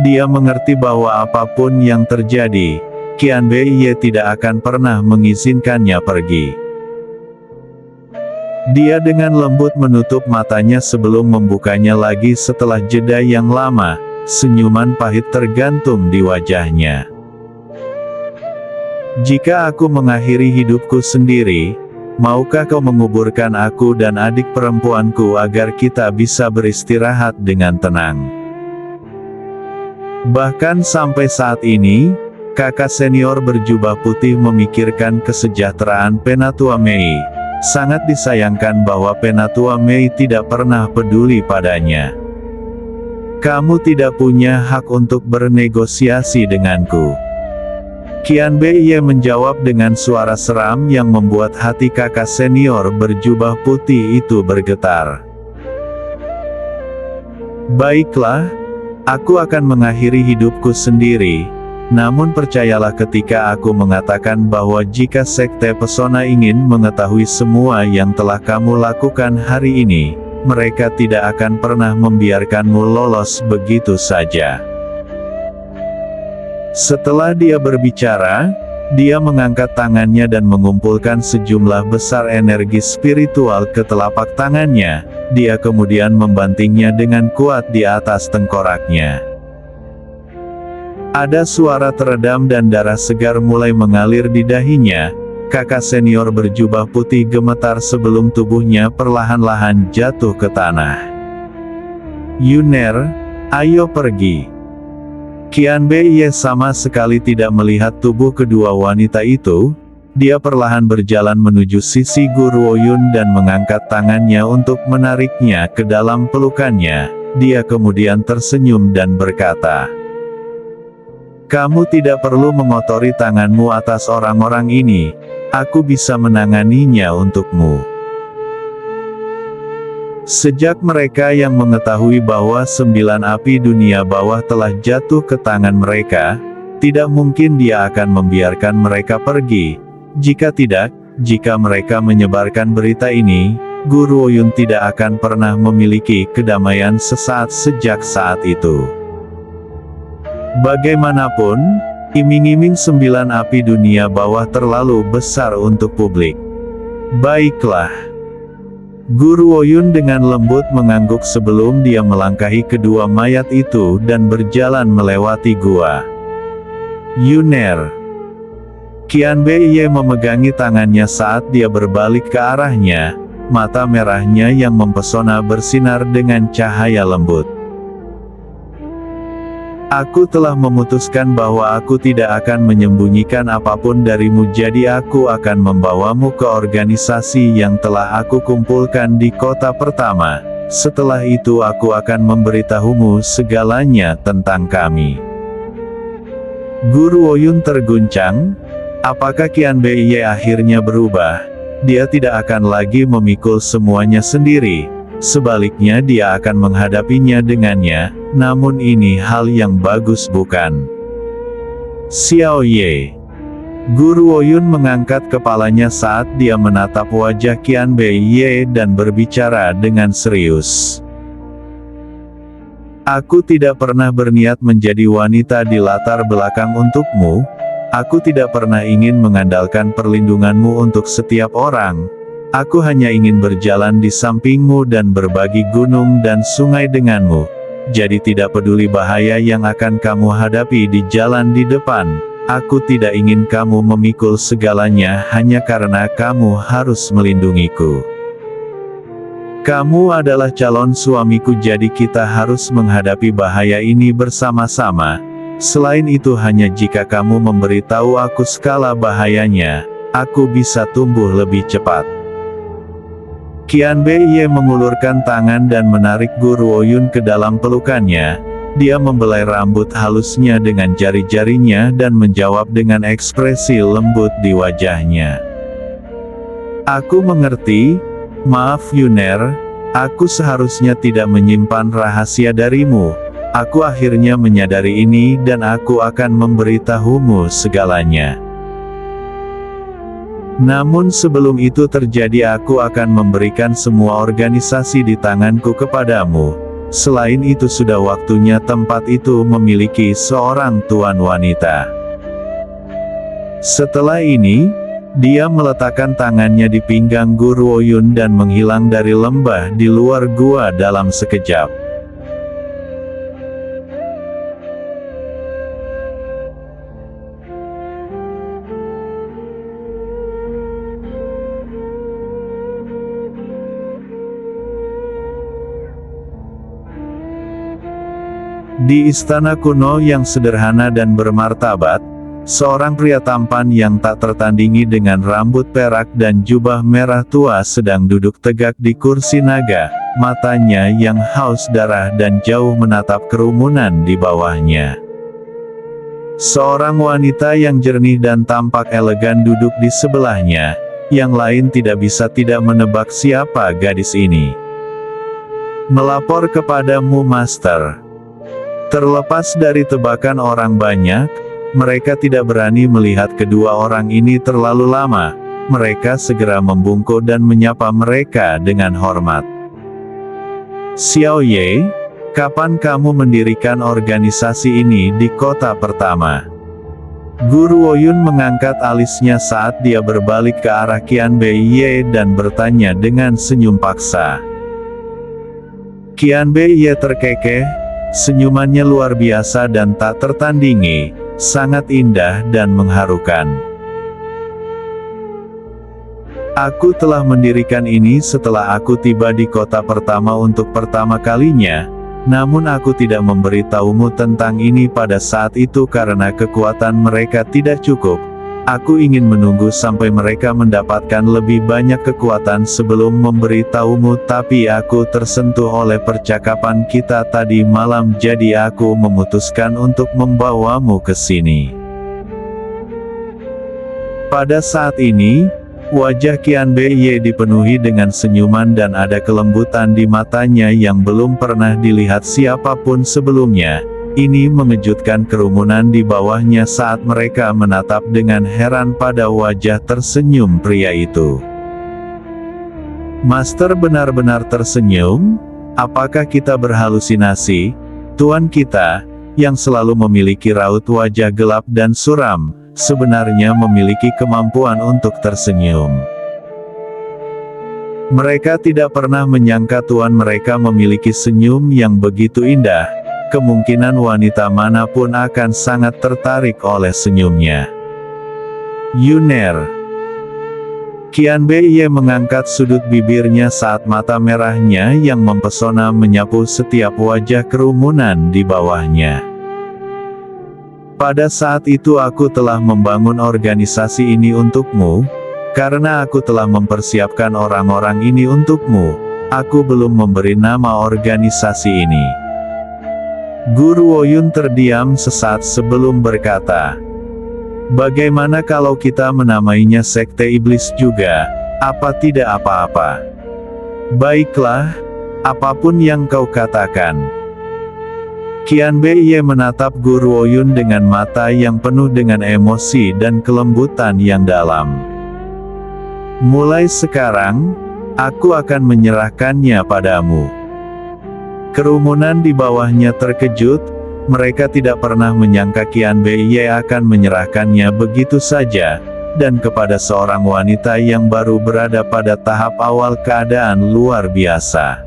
dia mengerti bahwa apapun yang terjadi, Qianbei tidak akan pernah mengizinkannya pergi. Dia dengan lembut menutup matanya sebelum membukanya lagi setelah jeda yang lama, senyuman pahit tergantung di wajahnya. Jika aku mengakhiri hidupku sendiri, maukah kau menguburkan aku dan adik perempuanku agar kita bisa beristirahat dengan tenang? Bahkan sampai saat ini, kakak senior berjubah putih memikirkan kesejahteraan Penatua Mei. Sangat disayangkan bahwa Penatua Mei tidak pernah peduli padanya. Kamu tidak punya hak untuk bernegosiasi denganku. Qian Bei menjawab dengan suara seram yang membuat hati kakak senior berjubah putih itu bergetar. Baiklah, aku akan mengakhiri hidupku sendiri. Namun percayalah ketika aku mengatakan bahwa jika Sekte Pesona ingin mengetahui semua yang telah kamu lakukan hari ini, mereka tidak akan pernah membiarkanmu lolos begitu saja. Setelah dia berbicara, dia mengangkat tangannya dan mengumpulkan sejumlah besar energi spiritual ke telapak tangannya. Dia kemudian membantingnya dengan kuat di atas tengkoraknya. Ada suara teredam dan darah segar mulai mengalir di dahinya. Kakak senior berjubah putih gemetar sebelum tubuhnya perlahan-lahan jatuh ke tanah. Yuner, ayo pergi. Qian Bei sama sekali tidak melihat tubuh kedua wanita itu. Dia perlahan berjalan menuju sisi Guru Oyun dan mengangkat tangannya untuk menariknya ke dalam pelukannya. Dia kemudian tersenyum dan berkata, "Kamu tidak perlu mengotori tanganmu atas orang-orang ini. Aku bisa menanganinya untukmu." Sejak mereka yang mengetahui bahwa 9 api dunia bawah telah jatuh ke tangan mereka, tidak mungkin dia akan membiarkan mereka pergi. Jika tidak, jika mereka menyebarkan berita ini, Guru Oyun tidak akan pernah memiliki kedamaian sesaat sejak saat itu. Bagaimanapun, iming-iming 9 api dunia bawah terlalu besar untuk publik. Baiklah. Guru Oyun dengan lembut mengangguk sebelum dia melangkahi kedua mayat itu dan berjalan melewati gua. Yuner. Qian Bei memegangi tangannya saat dia berbalik ke arahnya, mata merahnya yang mempesona bersinar dengan cahaya lembut. Aku telah memutuskan bahwa aku tidak akan menyembunyikan apapun darimu, jadi aku akan membawamu ke organisasi yang telah aku kumpulkan di kota pertama. Setelah itu aku akan memberitahumu segalanya tentang kami. Guru Oyun terguncang. Apakah Qian Bei akhirnya berubah? Dia tidak akan lagi memikul semuanya sendiri. Sebaliknya dia akan menghadapinya dengannya, namun ini hal yang bagus bukan? Xiao Ye. Guru Oyun mengangkat kepalanya saat dia menatap wajah Qian Bei dan berbicara dengan serius. Aku tidak pernah berniat menjadi wanita di latar belakang untukmu. Aku tidak pernah ingin mengandalkan perlindunganmu untuk setiap orang. Aku hanya ingin berjalan di sampingmu dan berbagi gunung dan sungai denganmu. Jadi tidak peduli bahaya yang akan kamu hadapi di jalan di depan. Aku tidak ingin kamu memikul segalanya hanya karena kamu harus melindungiku. Kamu adalah calon suamiku, jadi kita harus menghadapi bahaya ini bersama-sama. Selain itu, hanya jika kamu memberitahu aku skala bahayanya, aku bisa tumbuh lebih cepat. Qian Bei mengulurkan tangan dan menarik Guru Oyun ke dalam pelukannya. Dia membelai rambut halusnya dengan jari-jarinya dan menjawab dengan ekspresi lembut di wajahnya. Aku mengerti. Maaf Yuner, aku seharusnya tidak menyimpan rahasia darimu. Aku akhirnya menyadari ini dan aku akan memberitahumu segalanya. Namun sebelum itu terjadi, aku akan memberikan semua organisasi di tanganku kepadamu. Selain itu sudah waktunya tempat itu memiliki seorang tuan wanita. Setelah ini, Dia meletakkan tangannya di pinggang Gu Ruoyun dan menghilang dari lembah di luar gua dalam sekejap. Di istana kuno yang sederhana dan bermartabat, seorang pria tampan yang tak tertandingi dengan rambut perak dan jubah merah tua sedang duduk tegak di kursi naga, matanya yang haus darah dan jauh menatap kerumunan di bawahnya. Seorang wanita yang jernih dan tampak elegan duduk di sebelahnya, yang lain tidak bisa tidak menebak siapa gadis ini. Melapor kepadamu, Master. Terlepas dari tebakan orang banyak, mereka tidak berani melihat kedua orang ini terlalu lama. Mereka segera membungkuk dan menyapa mereka dengan hormat. Xiao Ye, kapan kamu mendirikan organisasi ini di kota pertama? Gu Ruoyun mengangkat alisnya saat dia berbalik ke arah Qian Bei Ye dan bertanya dengan senyum paksa. Qian Bei Ye terkekeh, senyumannya luar biasa dan tak tertandingi, sangat indah dan mengharukan. Aku telah mendirikan ini setelah aku tiba di kota pertama untuk pertama kalinya, namun aku tidak memberitahumu tentang ini pada saat itu karena kekuatan mereka tidak cukup. Aku ingin menunggu sampai mereka mendapatkan lebih banyak kekuatan sebelum memberitahumu, tapi aku tersentuh oleh percakapan kita tadi malam jadi aku memutuskan untuk membawamu ke sini. Pada saat ini, wajah Qian Bei Ye dipenuhi dengan senyuman dan ada kelembutan di matanya yang belum pernah dilihat siapapun sebelumnya. Ini mengejutkan kerumunan di bawahnya saat mereka menatap dengan heran pada wajah tersenyum pria itu. Master benar-benar tersenyum? Apakah kita berhalusinasi? Tuan kita, yang selalu memiliki raut wajah gelap dan suram, sebenarnya memiliki kemampuan untuk tersenyum. Mereka tidak pernah menyangka tuan mereka memiliki senyum yang begitu indah. Kemungkinan wanita manapun akan sangat tertarik oleh senyumnya. Yuner. Qian Bei Ye mengangkat sudut bibirnya saat mata merahnya yang mempesona menyapu setiap wajah kerumunan di bawahnya. Pada saat itu aku telah membangun organisasi ini untukmu, karena aku telah mempersiapkan orang-orang ini untukmu, aku belum memberi nama organisasi ini. Gu Ruoyun terdiam sesaat sebelum berkata, bagaimana kalau kita menamainya sekte iblis juga, apa tidak apa-apa? Baiklah, apapun yang kau katakan. Qian Bei Ye menatap Gu Ruoyun dengan mata yang penuh dengan emosi dan kelembutan yang dalam. Mulai sekarang, aku akan menyerahkannya padamu. Kerumunan di bawahnya terkejut, mereka tidak pernah menyangka Qian Bei Ye akan menyerahkannya begitu saja, dan kepada seorang wanita yang baru berada pada tahap awal keadaan luar biasa.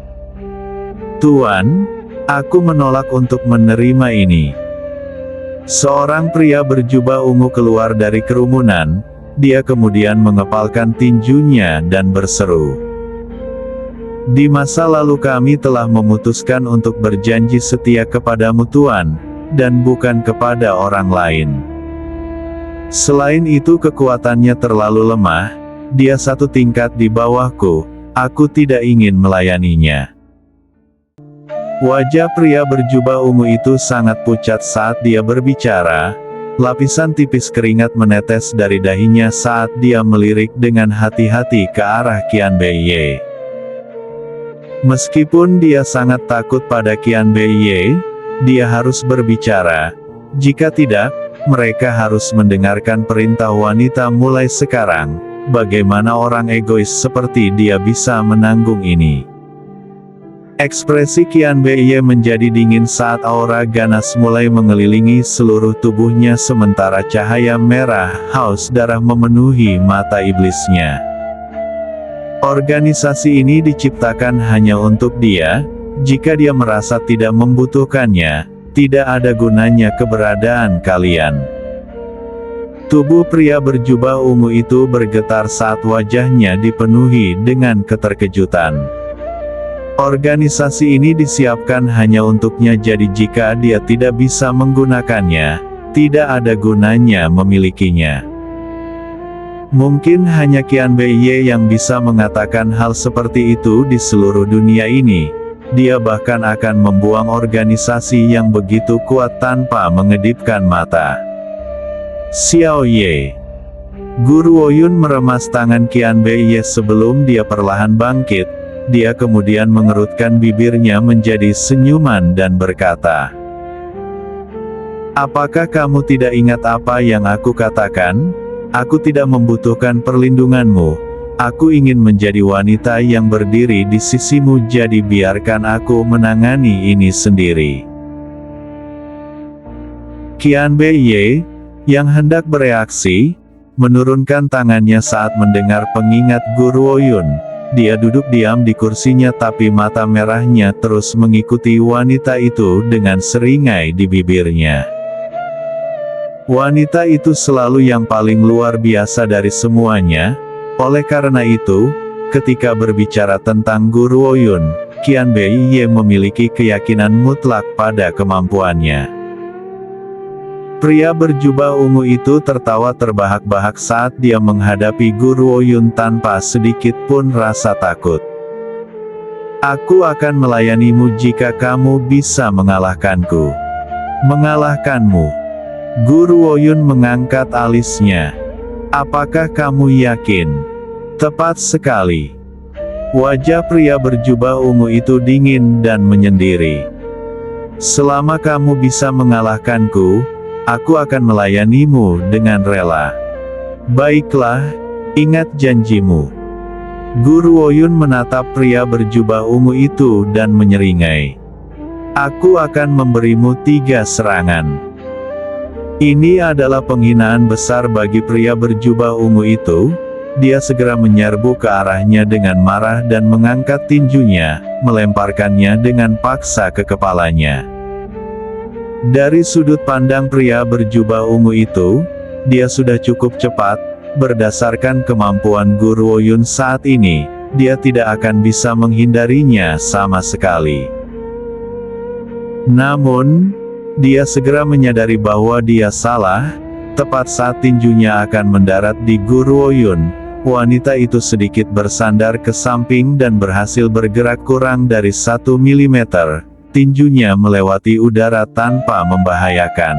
Tuan, aku menolak untuk menerima ini. Seorang pria berjubah ungu keluar dari kerumunan, dia kemudian mengepalkan tinjunya dan berseru. Di masa lalu kami telah memutuskan untuk berjanji setia kepadamu Tuan, dan bukan kepada orang lain. Selain itu kekuatannya terlalu lemah, dia satu tingkat di bawahku, aku tidak ingin melayaninya. Wajah pria berjubah ungu itu sangat pucat saat dia berbicara, lapisan tipis keringat menetes dari dahinya saat dia melirik dengan hati-hati ke arah Qian Bei Ye. Meskipun dia sangat takut pada Qian Bei Ye, dia harus berbicara. Jika tidak, mereka harus mendengarkan perintah wanita mulai sekarang. Bagaimana orang egois seperti dia bisa menanggung ini? Ekspresi Qian Bei menjadi dingin saat aura ganas mulai mengelilingi seluruh tubuhnya sementara cahaya merah haus darah memenuhi mata iblisnya. Organisasi ini diciptakan hanya untuk dia, jika dia merasa tidak membutuhkannya, tidak ada gunanya keberadaan kalian. Tubuh pria berjubah ungu itu bergetar saat wajahnya dipenuhi dengan keterkejutan. Organisasi ini disiapkan hanya untuknya jadi jika dia tidak bisa menggunakannya, tidak ada gunanya memilikinya. Mungkin hanya Qian Bei yang bisa mengatakan hal seperti itu di seluruh dunia ini. Dia bahkan akan membuang organisasi yang begitu kuat tanpa mengedipkan mata. Xiao Ye. Guru Ouyun meremas tangan Qian Bei sebelum dia perlahan bangkit. Dia kemudian mengerutkan bibirnya menjadi senyuman dan berkata, "Apakah kamu tidak ingat apa yang aku katakan? Aku tidak membutuhkan perlindunganmu. Aku ingin menjadi wanita yang berdiri di sisimu, jadi biarkan aku menangani ini sendiri." Qian Bei, yang hendak bereaksi, menurunkan tangannya saat mendengar pengingat Guru Ouyun. Dia duduk diam di kursinya tapi mata merahnya terus mengikuti wanita itu dengan seringai di bibirnya. Wanita itu selalu yang paling luar biasa dari semuanya. Oleh karena itu, ketika berbicara tentang Guru Ouyun, Qian Bei memiliki keyakinan mutlak pada kemampuannya. Pria berjubah ungu itu tertawa terbahak-bahak saat dia menghadapi Guru Ouyun tanpa sedikit pun rasa takut. "Aku akan melayanimu jika kamu bisa mengalahkanku." "Mengalahkanmu?" Guru Ouyun mengangkat alisnya. "Apakah kamu yakin?" "Tepat sekali." Wajah pria berjubah ungu itu dingin dan menyendiri. "Selama kamu bisa mengalahkanku, aku akan melayanimu dengan rela." "Baiklah, ingat janjimu." Guru Ouyun menatap pria berjubah ungu itu dan menyeringai. "Aku akan memberimu 3 serangan." Ini adalah penghinaan besar bagi pria berjubah ungu itu. Dia segera menyerbu ke arahnya dengan marah dan mengangkat tinjunya, melemparkannya dengan paksa ke kepalanya. Dari sudut pandang pria berjubah ungu itu, dia sudah cukup cepat. Berdasarkan kemampuan Guru Ouyun saat ini, dia tidak akan bisa menghindarinya sama sekali. Namun, dia segera menyadari bahwa dia salah. Tepat saat tinjunya akan mendarat di Guru Ouyun, wanita itu sedikit bersandar ke samping dan berhasil bergerak kurang dari 1 mm. Tinjunya melewati udara tanpa membahayakan.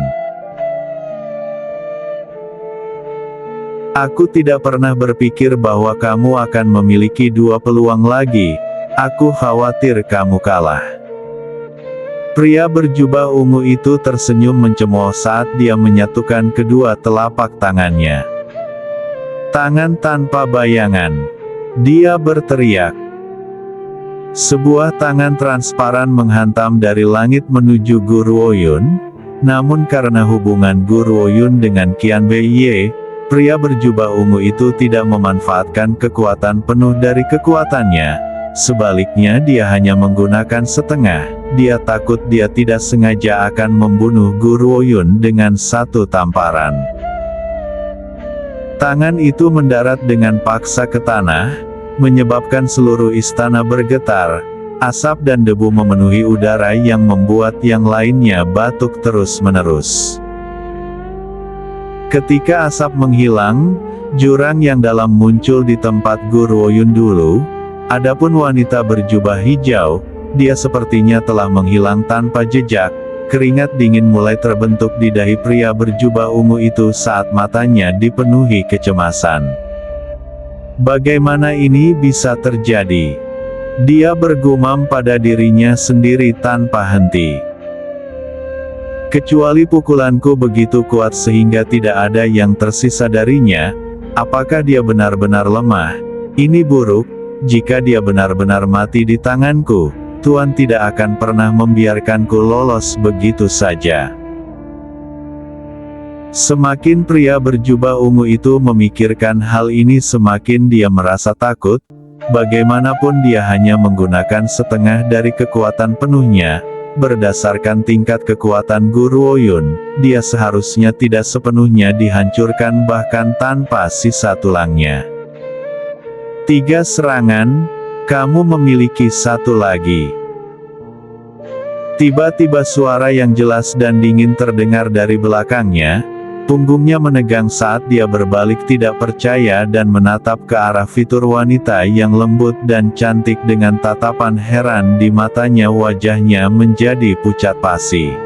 "Aku tidak pernah berpikir bahwa kamu akan memiliki 2 peluang lagi. Aku khawatir kamu kalah." Pria berjubah ungu itu tersenyum mencemooh saat dia menyatukan kedua telapak tangannya. "Tangan tanpa bayangan!" dia berteriak. Sebuah tangan transparan menghantam dari langit menuju Guru Ouyun. Namun karena hubungan Guru Ouyun dengan Qian Bei, pria berjubah ungu itu tidak memanfaatkan kekuatan penuh dari kekuatannya. Sebaliknya dia hanya menggunakan setengah. Dia takut dia tidak sengaja akan membunuh Guru Ouyun dengan satu tamparan. Tangan itu mendarat dengan paksa ke tanah, menyebabkan seluruh istana bergetar. Asap dan debu memenuhi udara yang membuat yang lainnya batuk terus-menerus. Ketika asap menghilang, jurang yang dalam muncul di tempat Guru Ouyun dulu. Adapun wanita berjubah hijau, dia sepertinya telah menghilang tanpa jejak. Keringat dingin mulai terbentuk di dahi pria berjubah ungu itu saat matanya dipenuhi kecemasan. Bagaimana ini bisa terjadi? Dia bergumam pada dirinya sendiri tanpa henti. Kecuali pukulanku begitu kuat sehingga tidak ada yang tersisa darinya, apakah dia benar-benar lemah? Ini buruk. Jika dia benar-benar mati di tanganku, Tuan tidak akan pernah membiarkanku lolos begitu saja. Semakin pria berjubah ungu itu memikirkan hal ini, semakin dia merasa takut. Bagaimanapun dia hanya menggunakan setengah dari kekuatan penuhnya. Berdasarkan tingkat kekuatan Guru Oyun, dia seharusnya tidak sepenuhnya dihancurkan bahkan tanpa sisa tulangnya. 3 serangan, kamu memiliki 1 lagi. Tiba-tiba suara yang jelas dan dingin terdengar dari belakangnya. Punggungnya menegang saat dia berbalik tidak percaya dan menatap ke arah fitur wanita yang lembut dan cantik dengan tatapan heran di matanya. Wajahnya menjadi pucat pasi.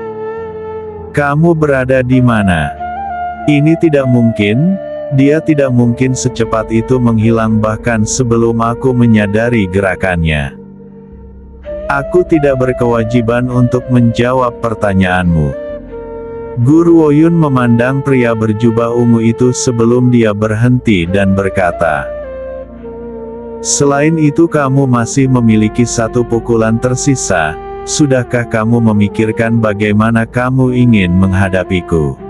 Kamu berada di mana? Ini tidak mungkin. Dia tidak mungkin secepat itu menghilang bahkan sebelum aku menyadari gerakannya. Aku tidak berkewajiban untuk menjawab pertanyaanmu. Guru Oyun memandang pria berjubah ungu itu sebelum dia berhenti dan berkata, "Selain itu kamu masih memiliki 1 pukulan tersisa. Sudahkah kamu memikirkan bagaimana kamu ingin menghadapiku?"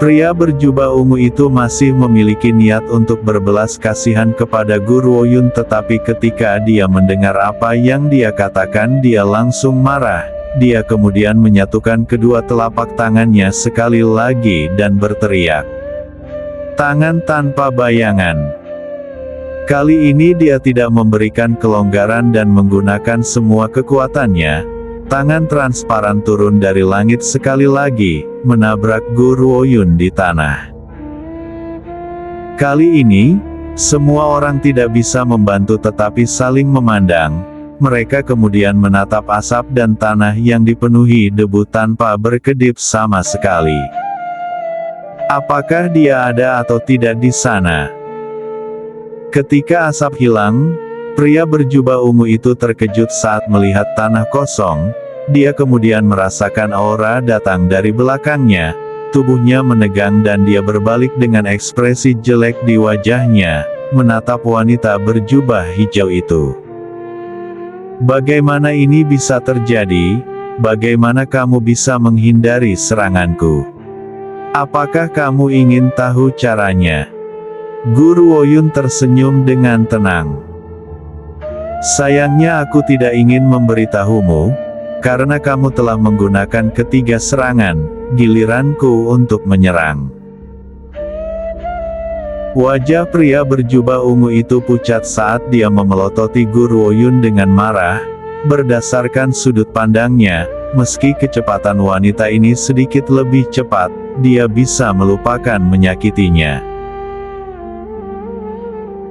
Pria berjubah ungu itu masih memiliki niat untuk berbelas kasihan kepada Guru Oyun, tetapi ketika dia mendengar apa yang dia katakan dia langsung marah. Dia kemudian menyatukan kedua telapak tangannya sekali lagi dan berteriak, "Tangan tanpa bayangan!" Kali ini dia tidak memberikan kelonggaran dan menggunakan semua kekuatannya. Tangan transparan turun dari langit sekali lagi, menabrak Guru Oyun di tanah. Kali ini, semua orang tidak bisa membantu tetapi saling memandang. Mereka kemudian menatap asap dan tanah yang dipenuhi debu tanpa berkedip sama sekali. Apakah dia ada atau tidak di sana? Ketika asap hilang, pria berjubah ungu itu terkejut saat melihat tanah kosong. Dia kemudian merasakan aura datang dari belakangnya. Tubuhnya menegang dan dia berbalik dengan ekspresi jelek di wajahnya, menatap wanita berjubah hijau itu. "Bagaimana ini bisa terjadi? Bagaimana kamu bisa menghindari seranganku? Apakah kamu ingin tahu caranya?" Guru Oyun tersenyum dengan tenang. "Sayangnya aku tidak ingin memberitahumu, karena kamu telah menggunakan ketiga serangan, giliranku untuk menyerang." Wajah pria berjubah ungu itu pucat saat dia memelototi Guru Oyun dengan marah. Berdasarkan sudut pandangnya, meski kecepatan wanita ini sedikit lebih cepat, dia bisa melupakan menyakitinya.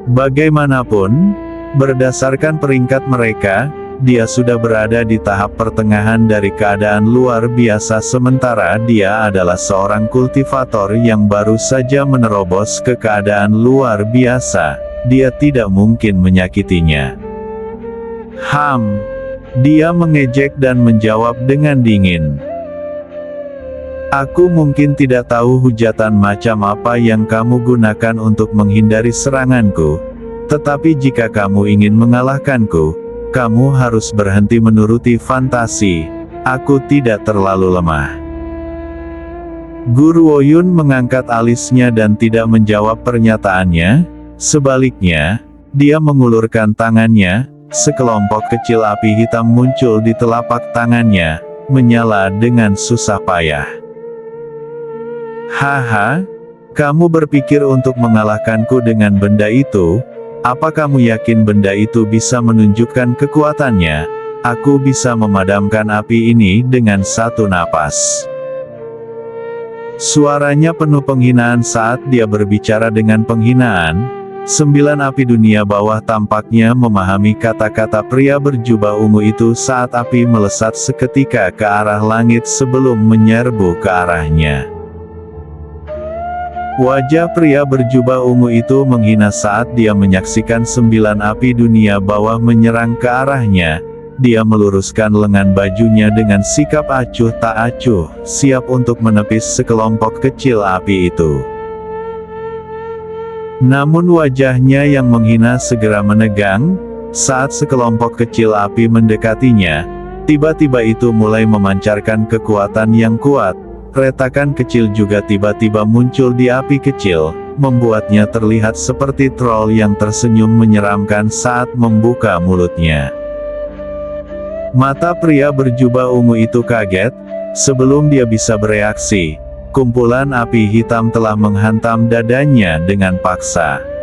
Bagaimanapun, berdasarkan peringkat mereka, dia sudah berada di tahap pertengahan dari keadaan luar biasa, sementara dia adalah seorang kultivator yang baru saja menerobos ke keadaan luar biasa. Dia tidak mungkin menyakitinya. Dia mengejek dan menjawab dengan dingin. "Aku mungkin tidak tahu hujatan macam apa yang kamu gunakan untuk menghindari seranganku, tetapi jika kamu ingin mengalahkanku, kamu harus berhenti menuruti fantasi. Aku tidak terlalu lemah." Guru Oyun mengangkat alisnya dan tidak menjawab pernyataannya. Sebaliknya, dia mengulurkan tangannya. Sekelompok kecil api hitam muncul di telapak tangannya, menyala dengan susah payah. "Haha, kamu berpikir untuk mengalahkanku dengan benda itu? Apa kamu yakin benda itu bisa menunjukkan kekuatannya? Aku bisa memadamkan api ini dengan 1 napas." Suaranya penuh penghinaan saat dia berbicara dengan penghinaan. 9 api dunia bawah tampaknya memahami kata-kata pria berjubah ungu itu saat api melesat seketika ke arah langit sebelum menyerbu ke arahnya. Wajah pria berjubah ungu itu menghina saat dia menyaksikan 9 api dunia bawah menyerang ke arahnya. Dia meluruskan lengan bajunya dengan sikap acuh tak acuh, siap untuk menepis sekelompok kecil api itu. Namun wajahnya yang menghina segera menegang. Saat sekelompok kecil api mendekatinya, tiba-tiba itu mulai memancarkan kekuatan yang kuat. Retakan kecil juga tiba-tiba muncul di api kecil, membuatnya terlihat seperti troll yang tersenyum menyeramkan saat membuka mulutnya. Mata pria berjubah ungu itu kaget. Sebelum dia bisa bereaksi, kumpulan api hitam telah menghantam dadanya dengan paksa.